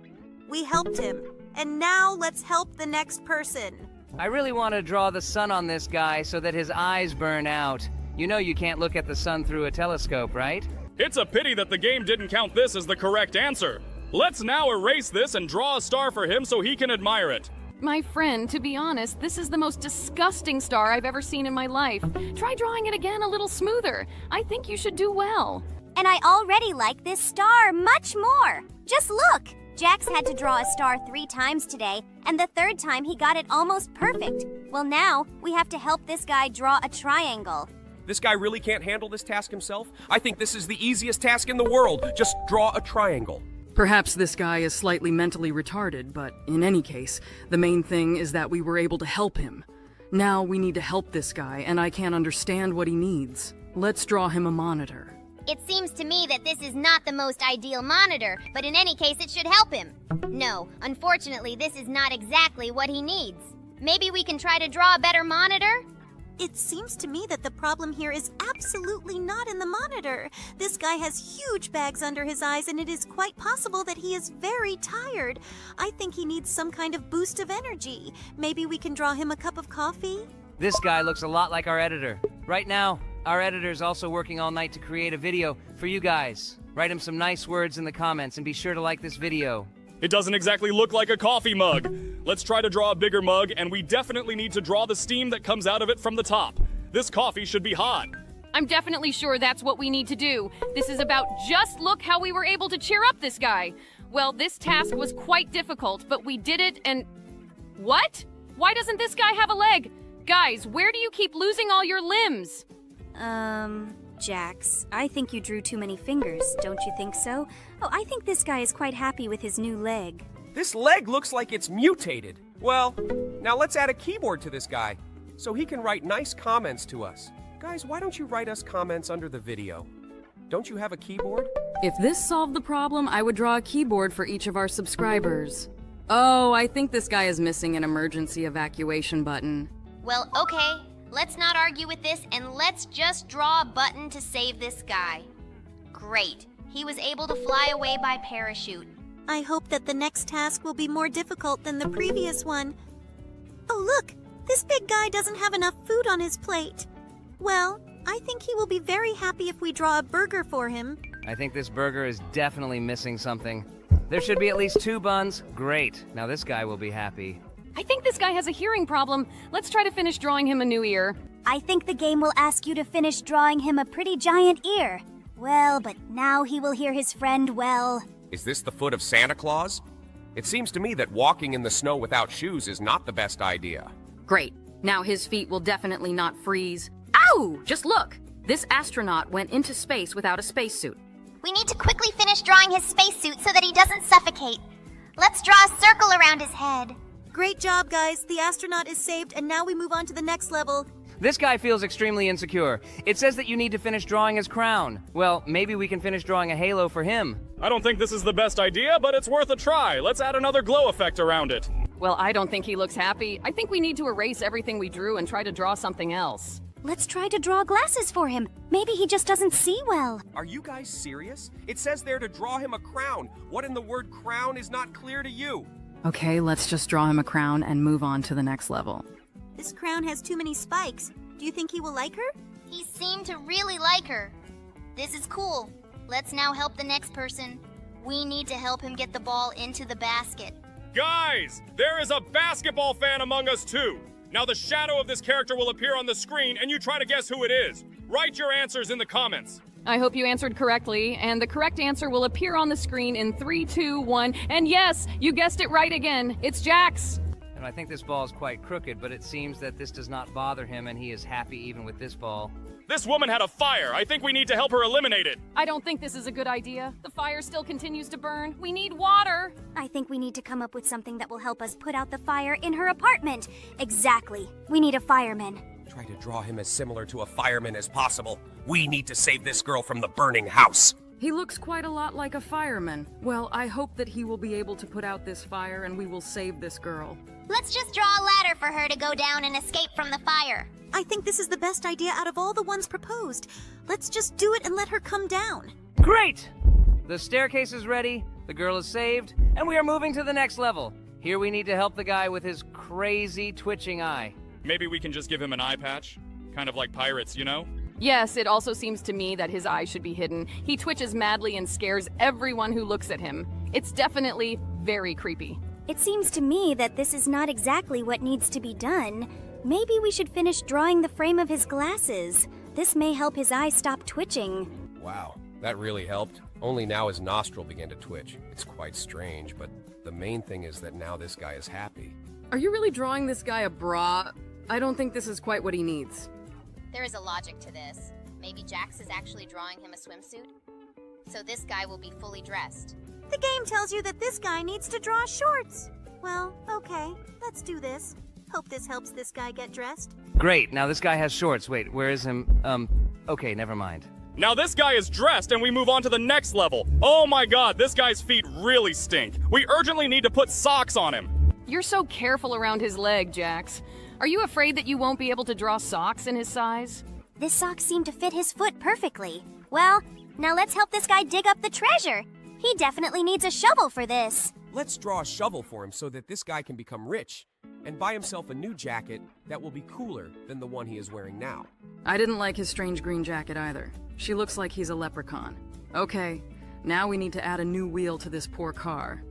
G: We helped him, and now let's help the next person.
B: I really want to draw the sun on this guy so that his eyes burn out. You know you can't look at the sun through a telescope, right?
A: It's a pity that the game didn't count this as the correct answer. Let's now erase this and draw a star for him so he can admire it.
D: My friend, to be honest, this is the most disgusting star I've ever seen in my life. Try drawing it again a little smoother. I think you should do well.
C: And I already like this star much more. Just look! Jax had to draw a star 3 times today, and the 3rd time he got it almost perfect. Well, now we have to help this guy draw a triangle.
J: This guy really can't handle this task himself? I think this is the easiest task in the world. Just draw a triangle.
I: Perhaps this guy is slightly mentally retarded, but in any case, the main thing is that we were able to help him. Now we need to help this guy, and I can't understand what he needs. Let's draw him a monitor.
H: It seems to me that this is not the most ideal monitor, but in any case it should help him. No, unfortunately this is not exactly what he needs. Maybe we can try to draw a better monitor?
G: It seems to me that the problem here is absolutely not in the monitor. This guy has huge bags under his eyes, and it is quite possible that he is very tired. I think he needs some kind of boost of energy. Maybe we can draw him a cup of coffee?
B: This guy looks a lot like our editor. Right now, our editor's also working all night to create a video for you guys. Write him some nice words in the comments and be sure to like this video.
A: It doesn't exactly look like a coffee mug. Let's try to draw a bigger mug, and we definitely need to draw the steam that comes out of it from the top. This coffee should be hot.
D: I'm definitely sure that's what we need to do. This is about just look how we were able to cheer up this guy. Well, this task was quite difficult, but we did it and... What? Why doesn't this guy have a leg? Guys, where do you keep losing all your limbs?
C: Jax, I think you drew too many fingers, don't you think so? Oh, I think this guy is quite happy with his new leg.
J: This leg looks like it's mutated. Well, now let's add a keyboard to this guy, so he can write nice comments to us. Guys, why don't you write us comments under the video? Don't you have a keyboard?
I: If this solved the problem, I would draw a keyboard for each of our subscribers. Oh, I think this guy is missing an emergency evacuation button.
H: Well, okay. Let's not argue with this and let's just draw a button to save this guy. Great. He was able to fly away by parachute.
G: I hope that the next task will be more difficult than the previous one. Oh, look! This big guy doesn't have enough food on his plate. Well, I think he will be very happy if we draw a burger for him.
B: I think this burger is definitely missing something. There should be at least 2 buns. Great. Now this guy will be happy.
D: I think this guy has a hearing problem. Let's try to finish drawing him a new ear.
C: I think the game will ask you to finish drawing him a pretty giant ear. Well, but now he will hear his friend well.
J: Is this the foot of Santa Claus? It seems to me that walking in the snow without shoes is not the best idea.
I: Great. Now his feet will definitely not freeze. Ow! Just look! This astronaut went into space without a spacesuit.
H: We need to quickly finish drawing his spacesuit so that he doesn't suffocate. Let's draw a circle around his head.
G: Great job, guys. The astronaut is saved, and now we move on to the next level.
B: This guy feels extremely insecure. It says that you need to finish drawing his crown. Well, maybe we can finish drawing a halo for him.
A: I don't think this is the best idea, but it's worth a try. Let's add another glow effect around it.
D: Well, I don't think he looks happy. I think we need to erase everything we drew and try to draw something else.
C: Let's try to draw glasses for him. Maybe he just doesn't see well.
J: Are you guys serious? It says there to draw him a crown. What in the word crown is not clear to you?
I: Okay, let's just draw him a crown and move on to the next level.
G: This crown has too many spikes. Do you think he will like her?
H: He seemed to really like her. This is cool. Let's now help the next person. We need to help him get the ball into the basket.
A: Guys, there is a basketball fan among us too. Now the shadow of this character will appear on the screen and you try to guess who it is. Write your answers in the comments.
D: I hope you answered correctly, and the correct answer will appear on the screen in 3, 2, 1. And yes, you guessed it right again. It's Jax.
B: And I think this ball is quite crooked, but it seems that this does not bother him and he is happy even with this ball.
A: This woman had a fire. I think we need to help her eliminate it.
D: I don't think this is a good idea. The fire still continues to burn. We need water.
C: I think we need to come up with something that will help us put out the fire in her apartment. Exactly. We need a fireman.
J: Try to draw him as similar to a fireman as possible. We need to save this girl from the burning house.
I: He looks quite a lot like a fireman. Well, I hope that he will be able to put out this fire and we will save this girl.
H: Let's just draw a ladder for her to go down and escape from the fire.
G: I think this is the best idea out of all the ones proposed. Let's just do it and let her come down.
B: Great! The staircase is ready, the girl is saved, and we are moving to the next level. Here we need to help the guy with his crazy twitching eye.
A: Maybe we can just give him an eye patch. Kind of like pirates, you know?
D: Yes, it also seems to me that his eye should be hidden. He twitches madly and scares everyone who looks at him. It's definitely very creepy.
C: It seems to me that this is not exactly what needs to be done. Maybe we should finish drawing the frame of his glasses. This may help his eye stop twitching.
J: Wow, that really helped. Only now his nostril began to twitch. It's quite strange, but the main thing is that now this guy is happy.
I: Are you really drawing this guy a bra? I don't think this is quite what he needs.
H: There is a logic to this. Maybe Jax is actually drawing him a swimsuit. So this guy will be fully dressed.
G: The game tells you that this guy needs to draw shorts. Well, okay, let's do this. Hope this helps this guy get dressed.
B: Great, now this guy has shorts. Wait, where is him? Okay, never mind.
A: Now this guy is dressed and we move on to the next level. Oh my god, this guy's feet really stink. We urgently need to put socks on him.
D: You're so careful around his leg, Jax. Are you afraid that you won't be able to draw socks in his size?
C: This sock seemed to fit his foot perfectly. Well, now let's help this guy dig up the treasure. He definitely needs a shovel for this.
J: Let's draw a shovel for him so that this guy can become rich and buy himself a new jacket that will be cooler than the one he is wearing now.
I: I didn't like his strange green jacket either. She looks like he's a leprechaun. Okay, now we need to add a new wheel to this poor car.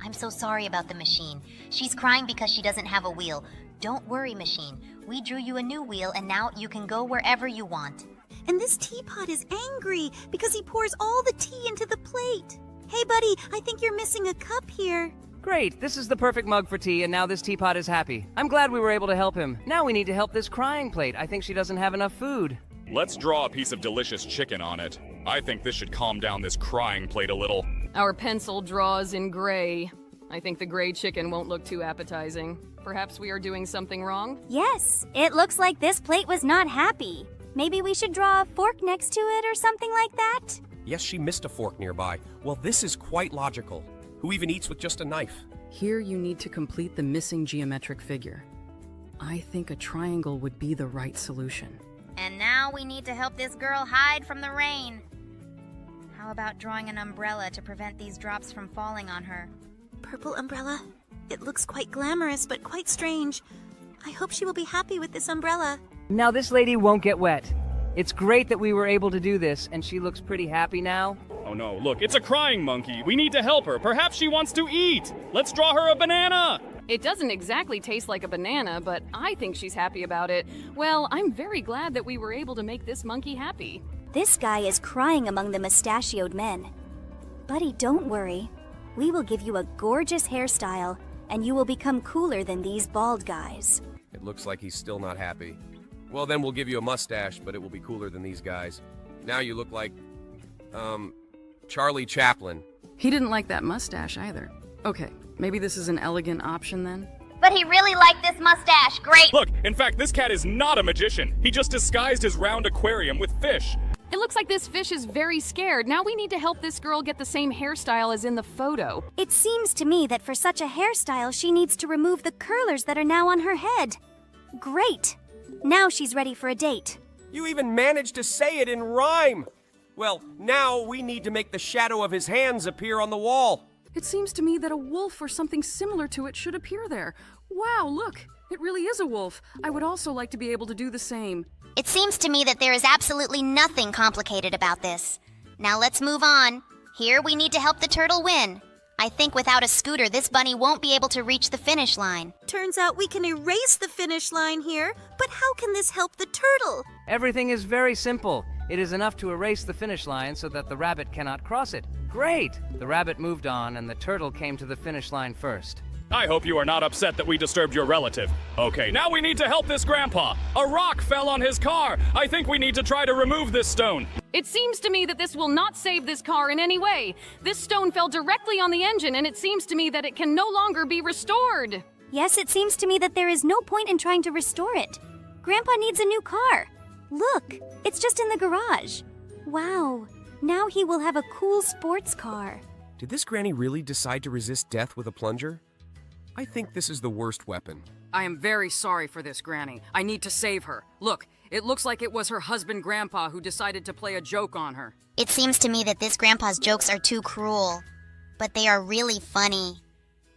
H: I'm so sorry about the machine. She's crying because she doesn't have a wheel. Don't worry, machine. We drew you a new wheel and now you can go wherever you want.
G: And this teapot is angry because he pours all the tea into the plate. Hey, buddy, I think you're missing a cup here.
B: Great, this is the perfect mug for tea, and now this teapot is happy. I'm glad we were able to help him. Now we need to help this crying plate. I think she doesn't have enough food.
A: Let's draw a piece of delicious chicken on it. I think this should calm down this crying plate a little.
D: Our pencil draws in gray. I think the gray chicken won't look too appetizing. Perhaps we are doing something wrong?
C: Yes, it looks like this plate was not happy. Maybe we should draw a fork next to it or something like that?
J: Yes, she missed a fork nearby. Well, this is quite logical. Who even eats with just a knife?
I: Here you need to complete the missing geometric figure. I think a triangle would be the right solution.
H: And now we need to help this girl hide from the rain. How about drawing an umbrella to prevent these drops from falling on her?
G: Purple umbrella. It looks quite glamorous, but quite strange. I hope she will be happy with this umbrella.
B: Now this lady won't get wet. It's great that we were able to do this, and she looks pretty happy now.
A: Oh no, look, it's a crying monkey. We need to help her. Perhaps she wants to eat. Let's draw her a banana.
D: It doesn't exactly taste like a banana, but I think she's happy about it. Well, I'm very glad that we were able to make this monkey happy.
C: This guy is crying among the mustachioed men. Buddy, don't worry. We will give you a gorgeous hairstyle, and you will become cooler than these bald guys.
J: It looks like he's still not happy. Well, then we'll give you a mustache, but it will be cooler than these guys. Now you look like, Charlie Chaplin.
I: He didn't like that mustache either. Okay, maybe this is an elegant option then?
H: But he really liked this mustache. Great.
A: Look, in fact, this cat is not a magician. He just disguised his round aquarium with fish.
D: It looks like this fish is very scared. Now we need to help this girl get the same hairstyle as in the photo.
C: It seems to me that for such a hairstyle, she needs to remove the curlers that are now on her head. Great. Now she's ready for a date.
J: You even managed to say it in rhyme. Well, now we need to make the shadow of his hands appear on the wall.
I: It seems to me that a wolf or something similar to it should appear there. Wow, look, it really is a wolf. I would also like to be able to do the same.
H: It seems to me that there is absolutely nothing complicated about this. Now let's move on. Here we need to help the turtle win. I think without a scooter, this bunny won't be able to reach the finish line.
G: Turns out we can erase the finish line here, but how can this help the turtle?
B: Everything is very simple. It is enough to erase the finish line so that the rabbit cannot cross it. Great! The rabbit moved on and the turtle came to the finish line first.
A: I hope you are not upset that we disturbed your relative. Okay, now we need to help this grandpa. A rock fell on his car. I think we need to try to remove this stone.
D: It seems to me that this will not save this car in any way. This stone fell directly on the engine, and it seems to me that it can no longer be restored.
C: Yes, it seems to me that there is no point in trying to restore it. Grandpa needs a new car. Look, it's just in the garage. Wow, now he will have a cool sports car.
J: Did this granny really decide to resist death with a plunger? I think this is the worst weapon.
I: I am very sorry for this, Granny. I need to save her. Look, it looks like it was her husband, Grandpa, who decided to play a joke on her.
H: It seems to me that this grandpa's jokes are too cruel, but they are really funny.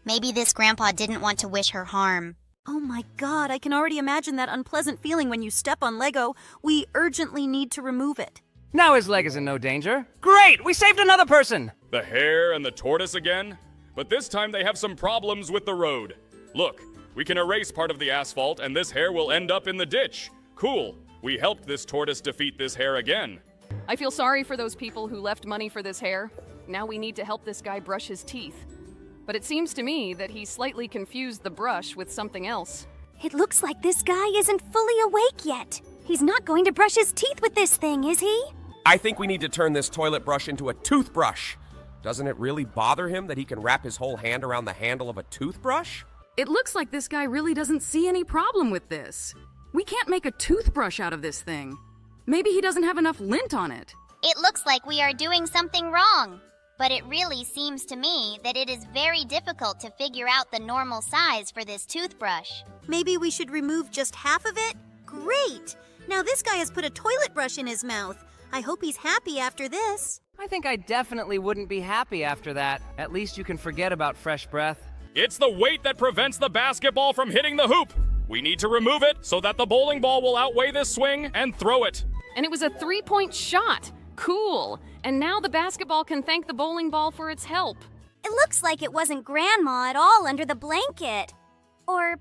H: Maybe this grandpa didn't want to wish her harm.
G: Oh my god, I can already imagine that unpleasant feeling when you step on Lego. We urgently need to remove it.
B: Now his leg is in no danger. Great! We saved another person!
A: The hare and the tortoise again? But this time they have some problems with the road. Look, we can erase part of the asphalt and this hare will end up in the ditch. Cool. We helped this tortoise defeat this hare again.
D: I feel sorry for those people who left money for this hare. Now we need to help this guy brush his teeth. But it seems to me that he slightly confused the brush with something else.
C: It looks like this guy isn't fully awake yet. He's not going to brush his teeth with this thing, is he?
J: I think we need to turn this toilet brush into a toothbrush. Doesn't it really bother him that he can wrap his whole hand around the handle of a toothbrush?
I: It looks like this guy really doesn't see any problem with this. We can't make a toothbrush out of this thing. Maybe he doesn't have enough lint on it.
H: It looks like we are doing something wrong. But it really seems to me that it is very difficult to figure out the normal size for this toothbrush.
G: Maybe we should remove just half of it? Great! Now this guy has put a toilet brush in his mouth. I hope he's happy after this.
B: I think I definitely wouldn't be happy after that. At least you can forget about fresh breath.
A: It's the weight that prevents the basketball from hitting the hoop. We need to remove it so that the bowling ball will outweigh this swing and throw it.
D: And it was a 3-point shot. Cool. And now the basketball can thank the bowling ball for its help.
C: It looks like it wasn't Grandma at all under the blanket. Or,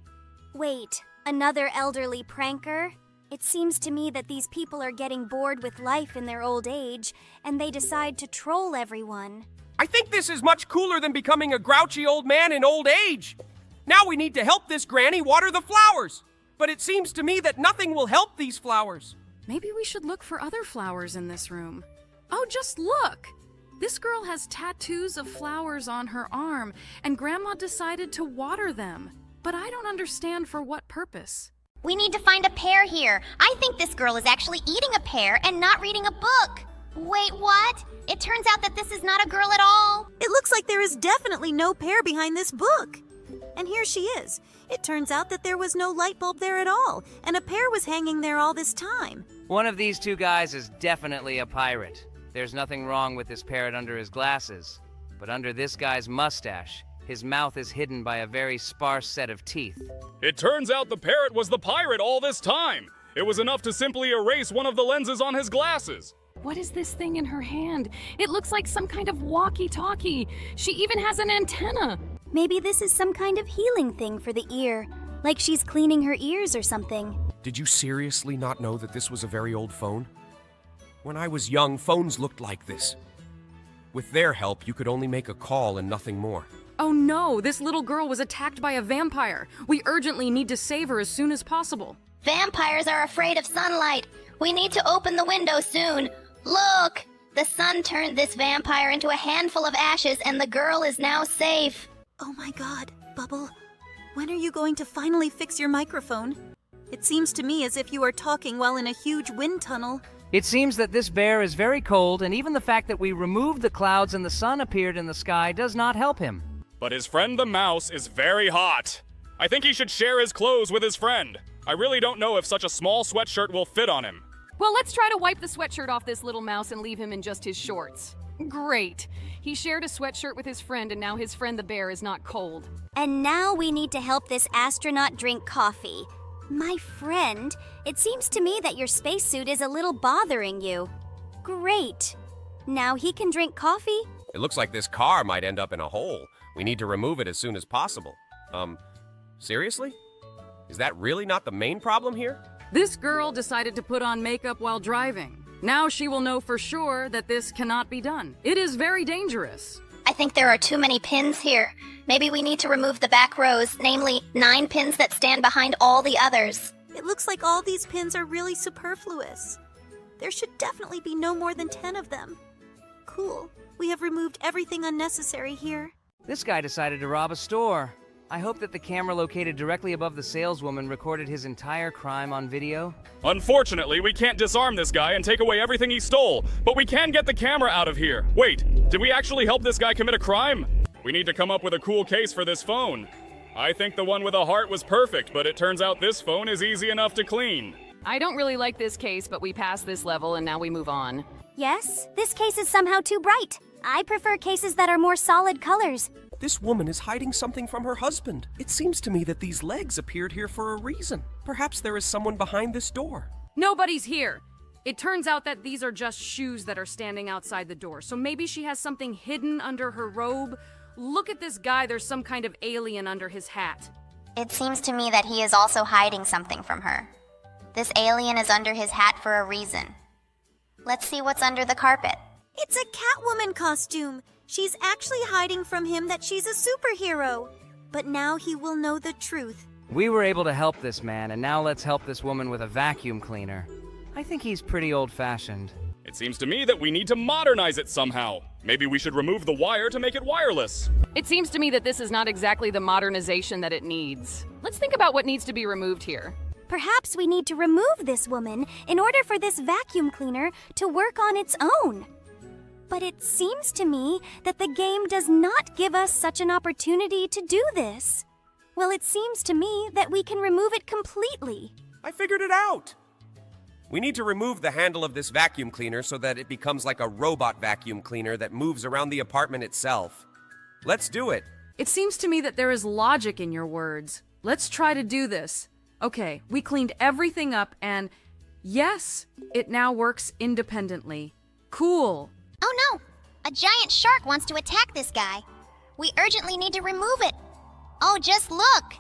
C: wait, another elderly pranker? It seems to me that these people are getting bored with life in their old age, and they decide to troll everyone.
J: I think this is much cooler than becoming a grouchy old man in old age. Now we need to help this granny water the flowers. But it seems to me that nothing will help these flowers.
I: Maybe we should look for other flowers in this room. Oh, just look! This girl has tattoos of flowers on her arm, and Grandma decided to water them. But I don't understand for what purpose.
H: We need to find a pear here. I think this girl is actually eating a pear and not reading a book. Wait, what? It turns out that this is not a girl at all.
G: It looks like there is definitely no pear behind this book. And here she is. It turns out that there was no light bulb there at all, and a pear was hanging there all this time.
B: One of these two guys is definitely a pirate. There's nothing wrong with this parrot under his glasses. But under this guy's mustache, his mouth is hidden by a very sparse set of teeth.
A: It turns out the parrot was the pirate all this time. It was enough to simply erase one of the lenses on his glasses.
D: What is this thing in her hand? It looks like some kind of walkie-talkie. She even has an antenna.
C: Maybe this is some kind of healing thing for the ear, like she's cleaning her ears or something.
J: Did you seriously not know that this was a very old phone? When I was young, phones looked like this. With their help, you could only make a call and nothing more.
I: Oh no, this little girl was attacked by a vampire. We urgently need to save her as soon as possible.
H: Vampires are afraid of sunlight. We need to open the window soon. Look! The sun turned this vampire into a handful of ashes, and the girl is now safe.
G: Oh my god, Bubble. When are you going to finally fix your microphone? It seems to me as if you are talking while in a huge wind tunnel.
B: It seems that this bear is very cold, and even the fact that we removed the clouds and the sun appeared in the sky does not help him.
A: But his friend the mouse is very hot. I think he should share his clothes with his friend. I really don't know if such a small sweatshirt will fit on him.
D: Well, let's try to wipe the sweatshirt off this little mouse and leave him in just his shorts. Great. He shared a sweatshirt with his friend, and now his friend the bear is not cold.
C: And now we need to help this astronaut drink coffee. My friend, it seems to me that your spacesuit is a little bothering you. Great. Now he can drink coffee?
J: It looks like this car might end up in a hole. We need to remove it as soon as possible. Seriously? Is that really not the main problem here?
I: This girl decided to put on makeup while driving. Now she will know for sure that this cannot be done. It is very dangerous.
H: I think there are too many pins here. Maybe we need to remove the back rows, namely 9 pins that stand behind all the others.
G: It looks like all these pins are really superfluous. There should definitely be no more than 10 of them. Cool. We have removed everything unnecessary here.
B: This guy decided to rob a store. I hope that the camera located directly above the saleswoman recorded his entire crime on video.
A: Unfortunately, we can't disarm this guy and take away everything he stole, but we can get the camera out of here. Wait, did we actually help this guy commit a crime? We need to come up with a cool case for this phone. I think the one with a heart was perfect, but it turns out this phone is easy enough to clean.
D: I don't really like this case, but we passed this level and now we move on.
C: Yes, this case is somehow too bright. I prefer cases that are more solid colors.
J: This woman is hiding something from her husband. It seems to me that these legs appeared here for a reason. Perhaps there is someone behind this door.
I: Nobody's here. It turns out that these are just shoes that are standing outside the door. So maybe she has something hidden under her robe. Look at this guy, there's some kind of alien under his hat.
H: It seems to me that he is also hiding something from her. This alien is under his hat for a reason. Let's see what's under the carpet.
G: It's a Catwoman costume. She's actually hiding from him that she's a superhero. But now he will know the truth.
B: We were able to help this man, and now let's help this woman with a vacuum cleaner. I think he's pretty old-fashioned.
A: It seems to me that we need to modernize it somehow. Maybe we should remove the wire to make it wireless.
D: It seems to me that this is not exactly the modernization that it needs. Let's think about what needs to be removed here.
C: Perhaps we need to remove this woman in order for this vacuum cleaner to work on its own. But it seems to me that the game does not give us such an opportunity to do this. Well, it seems to me that we can remove it completely.
J: I figured it out! We need to remove the handle of this vacuum cleaner so that it becomes like a robot vacuum cleaner that moves around the apartment itself. Let's do it.
I: It seems to me that there is logic in your words. Let's try to do this. Okay, we cleaned everything up and yes, it now works independently. Cool.
H: Oh no! A giant shark wants to attack this guy. We urgently need to remove it. Oh, just look!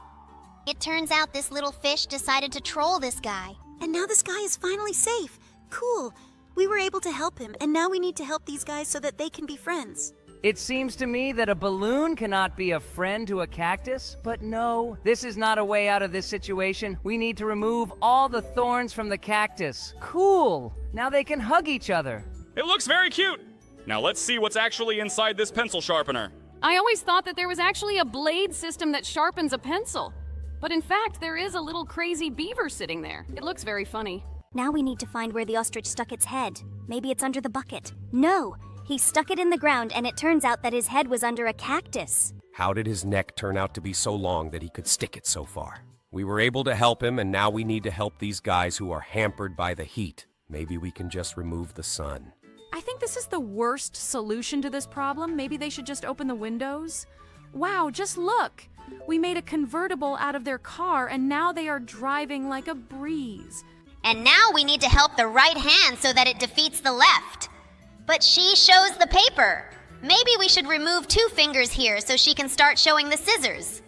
H: It turns out this little fish decided to troll this guy.
G: And now this guy is finally safe. Cool. We were able to help him, and now we need to help these guys so that they can be friends.
B: It seems to me that a balloon cannot be a friend to a cactus, but no, this is not a way out of this situation. We need to remove all the thorns from the cactus. Cool! Now they can hug each other.
A: It looks very cute. Now let's see what's actually inside this pencil sharpener.
D: I always thought that there was actually a blade system that sharpens a pencil. But in fact, there is a little crazy beaver sitting there. It looks very funny.
C: Now we need to find where the ostrich stuck its head. Maybe it's under the bucket. No! He stuck it in the ground, and it turns out that his head was under a cactus.
J: How did his neck turn out to be so long that he could stick it so far? We were able to help him, and now we need to help these guys who are hampered by the heat. Maybe we can just remove the sun.
M: I think this is the worst solution to this problem. Maybe they should just open the windows. Wow, just look! We made a convertible out of their car, and now they are driving like a breeze.
H: And now we need to help the right hand so that it defeats the left. But she shows the paper. Maybe we should remove 2 fingers here so she can start showing the scissors.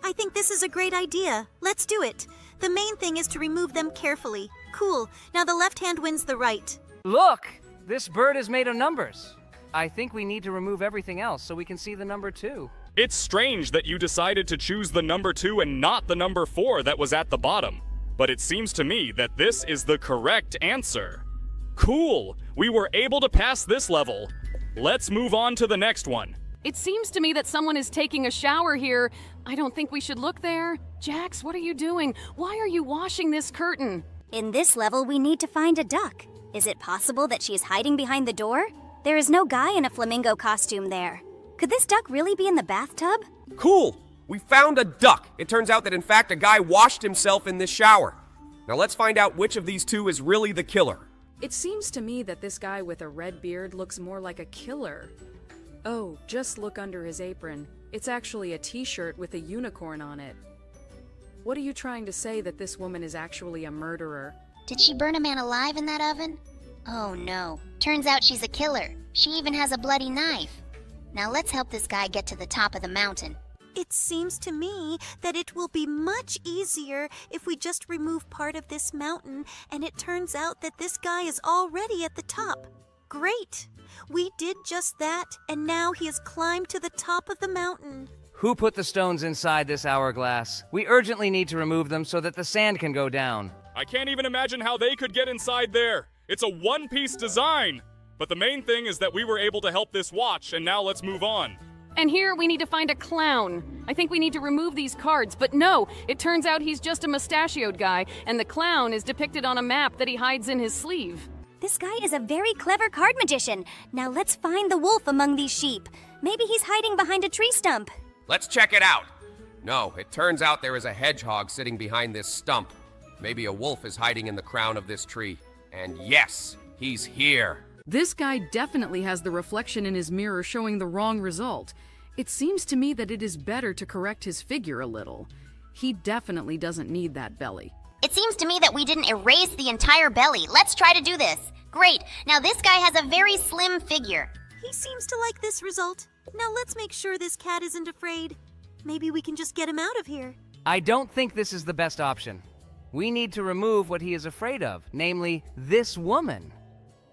G: I think this is a great idea. Let's do it. The main thing is to remove them carefully. Cool. Now the left hand wins the right.
B: Look! This bird is made of numbers. I think we need to remove everything else so we can see the number 2.
A: It's strange that you decided to choose the number 2 and not the number 4 that was at the bottom. But it seems to me that this is the correct answer. Cool! We were able to pass this level. Let's move on to the next one.
D: It seems to me that someone is taking a shower here. I don't think we should look there. Jax, what are you doing? Why are you washing this curtain?
C: In this level, we need to find a duck. Is it possible that she is hiding behind the door? There is no guy in a flamingo costume there. Could this duck really be in the bathtub?
J: Cool! We found a duck. It turns out that in fact a guy washed himself in this shower. Now let's find out which of these 2 is really the killer.
I: It seems to me that this guy with a red beard looks more like a killer. Oh, just look under his apron. It's actually a t-shirt with a unicorn on it. What are you trying to say, that this woman is actually a murderer?
H: Did she burn a man alive in that oven? Oh no. Turns out she's a killer. She even has a bloody knife. Now let's help this guy get to the top of the mountain.
G: It seems to me that it will be much easier if we just remove part of this mountain, and it turns out that this guy is already at the top. Great! We did just that, and now he has climbed to the top of the mountain.
B: Who put the stones inside this hourglass? We urgently need to remove them so that the sand can go down.
A: I can't even imagine how they could get inside there. It's a one-piece design. But the main thing is that we were able to help this watch, and now let's move on.
D: And here we need to find a clown. I think we need to remove these cards, but no, it turns out he's just a mustachioed guy, and the clown is depicted on a map that he hides in his sleeve.
C: This guy is a very clever card magician. Now let's find the wolf among these sheep. Maybe he's hiding behind a tree stump.
J: Let's check it out. No, it turns out there is a hedgehog sitting behind this stump. Maybe a wolf is hiding in the crown of this tree. And yes, he's here.
I: This guy definitely has the reflection in his mirror showing the wrong result. It seems to me that it is better to correct his figure a little. He definitely doesn't need that belly.
H: It seems to me that we didn't erase the entire belly. Let's try to do this. Great. Now this guy has a very slim figure.
G: He seems to like this result. Now let's make sure this cat isn't afraid. Maybe we can just get him out of here.
B: I don't think this is the best option. We need to remove what he is afraid of, namely this woman.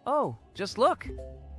B: Oh, just look.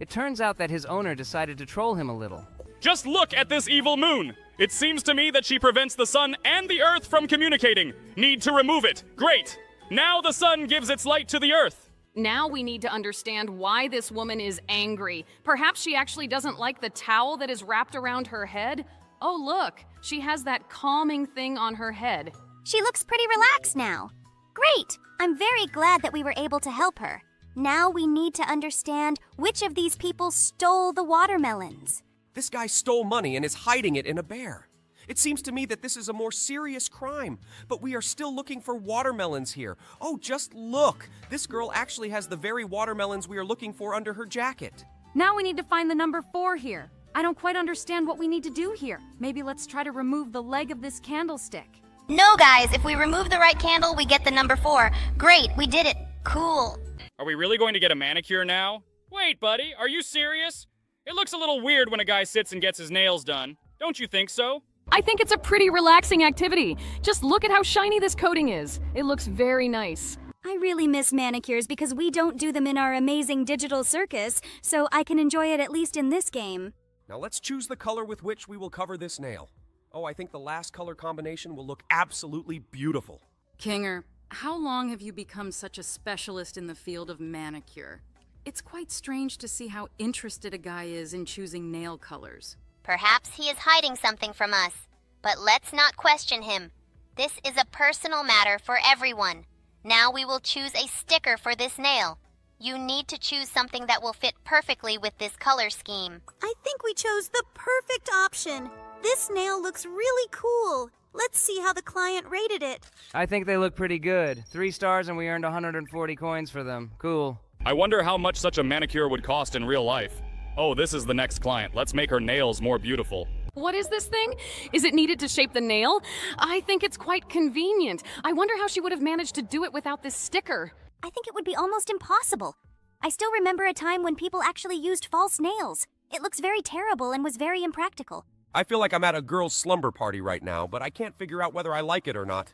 B: It turns out that his owner decided to troll him a little.
A: Just look at this evil moon. It seems to me that she prevents the sun and the earth from communicating. Need to remove it. Great. Now the sun gives its light to the earth.
D: Now we need to understand why this woman is angry. Perhaps she actually doesn't like the towel that is wrapped around her head. Oh, look. She has that calming thing on her head.
C: She looks pretty relaxed now. Great! I'm very glad that we were able to help her. Now we need to understand which of these people stole the watermelons.
J: This guy stole money and is hiding it in a bear. It seems to me that this is a more serious crime, but we are still looking for watermelons here. Oh, just look! This girl actually has the very watermelons we are looking for under her jacket.
M: Now we need to find the number 4 here. I don't quite understand what we need to do here. Maybe let's try to remove the leg of this candlestick.
H: No, guys, if we remove the right candle, we get the number 4. Great, we did it. Cool.
A: Are we really going to get a manicure now? Wait, buddy, are you serious? It looks a little weird when a guy sits and gets his nails done. Don't you think so?
D: I think it's a pretty relaxing activity. Just look at how shiny this coating is. It looks very nice.
C: I really miss manicures because we don't do them in our amazing digital circus, so I can enjoy it at least in this game.
J: Now let's choose the color with which we will cover this nail. Oh, I think the last color combination will look absolutely beautiful.
I: Kinger, how long have you become such a specialist in the field of manicure? It's quite strange to see how interested a guy is in choosing nail colors.
H: Perhaps he is hiding something from us, but let's not question him. This is a personal matter for everyone. Now we will choose a sticker for this nail. You need to choose something that will fit perfectly with this color scheme.
G: I think we chose the perfect option. This nail looks really cool. Let's see how the client rated it.
B: I think they look pretty good. 3 stars and we earned 140 coins for them. Cool.
A: I wonder how much such a manicure would cost in real life. Oh, this is the next client. Let's make her nails more beautiful.
D: What is this thing? Is it needed to shape the nail? I think it's quite convenient. I wonder how she would have managed to do it without this sticker.
C: I think it would be almost impossible. I still remember a time when people actually used false nails. It looks very terrible and was very impractical.
J: I feel like I'm at a girl's slumber party right now, but I can't figure out whether I like it or not.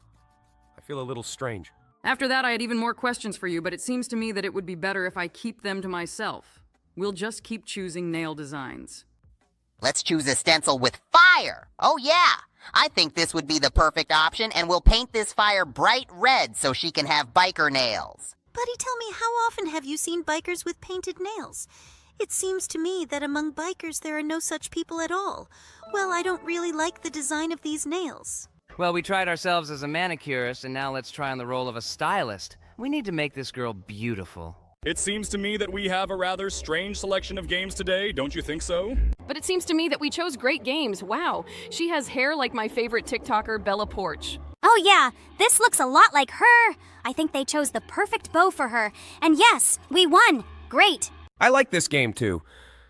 J: I feel a little strange.
I: After that, I had even more questions for you, but it seems to me that it would be better if I keep them to myself. We'll just keep choosing nail designs.
N: Let's choose a stencil with fire! Oh yeah! I think this would be the perfect option, and we'll paint this fire bright red so she can have biker nails.
G: Buddy, tell me, how often have you seen bikers with painted nails? It seems to me that among bikers there are no such people at all. Well, I don't really like the design of these nails.
B: Well, we tried ourselves as a manicurist, and now let's try on the role of a stylist. We need to make this girl beautiful.
A: It seems to me that we have a rather strange selection of games today, don't you think so?
D: But it seems to me that we chose great games. Wow, she has hair like my favorite TikToker, Bella Porch.
C: Oh yeah, this looks a lot like her. I think they chose the perfect bow for her. And yes, we won. Great.
J: I like this game too.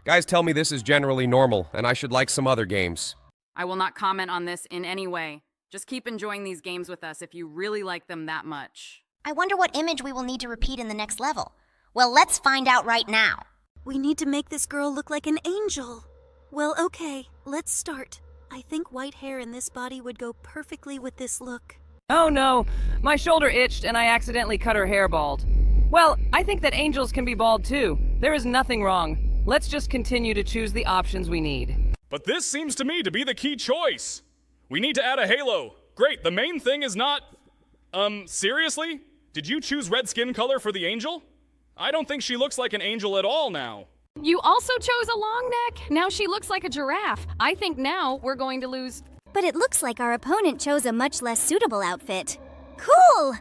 J: Guys tell me this is generally normal, and I should like some other games.
I: I will not comment on this in any way. Just keep enjoying these games with us if you really like them that much.
H: I wonder what image we will need to repeat in the next level. Well, let's find out right now.
G: We need to make this girl look like an angel. Well, okay, let's start. I think white hair in this body would go perfectly with this look.
B: Oh no, my shoulder itched and I accidentally cut her hair bald. Well, I think that angels can be bald too. There is nothing wrong. Let's just continue to choose the options we need.
A: But this seems to me to be the key choice. We need to add a halo. Great, the main thing is not... seriously? Did you choose red skin color for the angel? I don't think she looks like an angel at all now.
D: You also chose a long neck? Now she looks like a giraffe. I think now we're going to lose...
C: But it looks like our opponent chose a much less suitable outfit. Cool!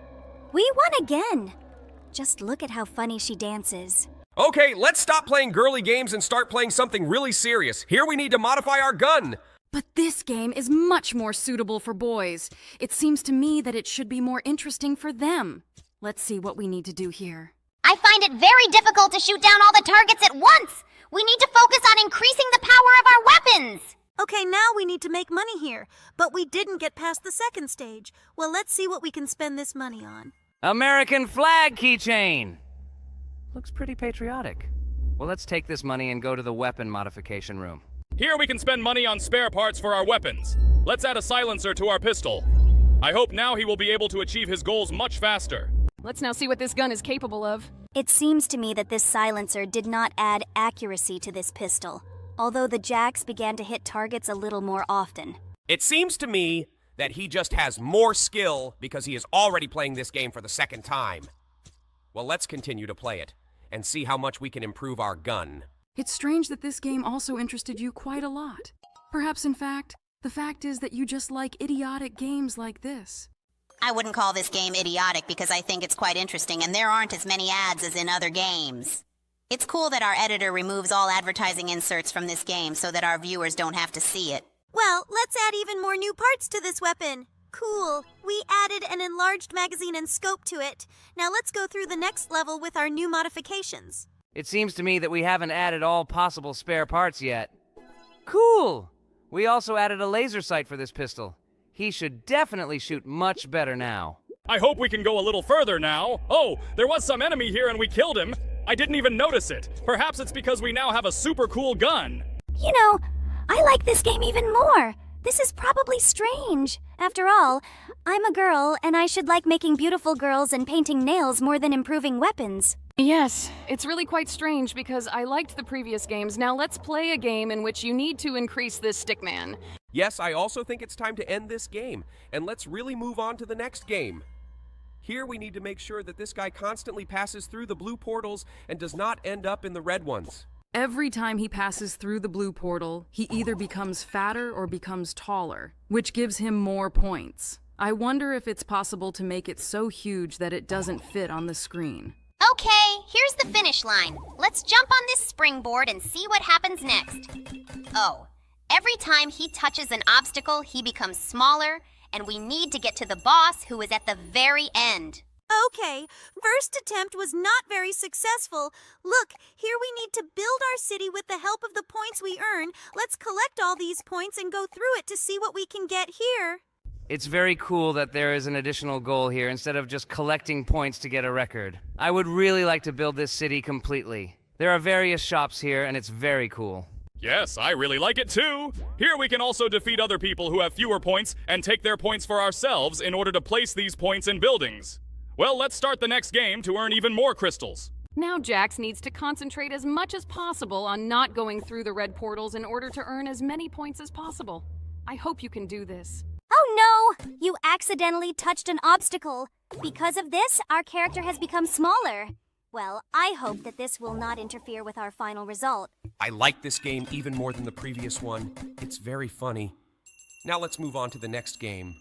C: We won again. Just look at how funny she dances.
J: Okay, let's stop playing girly games and start playing something really serious. Here we need to modify our gun.
I: But this game is much more suitable for boys. It seems to me that it should be more interesting for them. Let's see what we need to do here.
H: I find it very difficult to shoot down all the targets at once. We need to focus on increasing the power of our weapons.
G: Okay, now we need to make money here, but we didn't get past the second stage. Well, let's see what we can spend this money on.
B: American flag keychain! Looks pretty patriotic. Well, let's take this money and go to the weapon modification room.
A: Here we can spend money on spare parts for our weapons. Let's add a silencer to our pistol. I hope now he will be able to achieve his goals much faster.
D: Let's now see what this gun is capable of.
C: It seems to me that this silencer did not add accuracy to this pistol, although the jacks began to hit targets a little more often.
J: It seems to me that he just has more skill because he is already playing this game for the second time. Well, let's continue to play it and see how much we can improve our gun.
I: It's strange that this game also interested you quite a lot. Perhaps, in fact, the fact is that you just like idiotic games like this.
N: I wouldn't call this game idiotic because I think it's quite interesting and there aren't as many ads as in other games. It's cool that our editor removes all advertising inserts from this game so that our viewers don't have to see it.
G: Well, let's add even more new parts to this weapon. Cool. We added an enlarged magazine and scope to it. Now let's go through the next level with our new modifications.
B: It seems to me that we haven't added all possible spare parts yet. Cool! We also added a laser sight for this pistol. He should definitely shoot much better now.
A: I hope we can go a little further now. Oh, there was some enemy here and we killed him. I didn't even notice it. Perhaps it's because we now have a super cool gun.
C: You know, I like this game even more. This is probably strange. After all, I'm a girl and I should like making beautiful girls and painting nails more than improving weapons.
D: Yes, it's really quite strange because I liked the previous games. Now let's play a game in which you need to increase this stickman.
J: Yes, I also think it's time to end this game, and let's really move on to the next game. Here we need to make sure that this guy constantly passes through the blue portals and does not end up in the red ones.
I: Every time he passes through the blue portal, he either becomes fatter or becomes taller, which gives him more points. I wonder if it's possible to make it so huge that it doesn't fit on the screen.
H: Okay, here's the finish line. Let's jump on this springboard and see what happens next. Oh, every time he touches an obstacle, he becomes smaller, and we need to get to the boss who is at the very end.
G: Okay, first attempt was not very successful. Look, here we need to build our city with the help of the points we earn. Let's collect all these points and go through it to see what we can get here.
B: It's very cool that there is an additional goal here instead of just collecting points to get a record. I would really like to build this city completely. There are various shops here, and it's very cool.
A: Yes, I really like it too. Here we can also defeat other people who have fewer points and take their points for ourselves in order to place these points in buildings. Well, let's start the next game to earn even more crystals.
D: Now Jax needs to concentrate as much as possible on not going through the red portals in order to earn as many points as possible. I hope you can do this.
C: Oh no! You accidentally touched an obstacle. Because of this, our character has become smaller. Well, I hope that this will not interfere with our final result.
J: I like this game even more than the previous one. It's very funny. Now let's move on to the next game.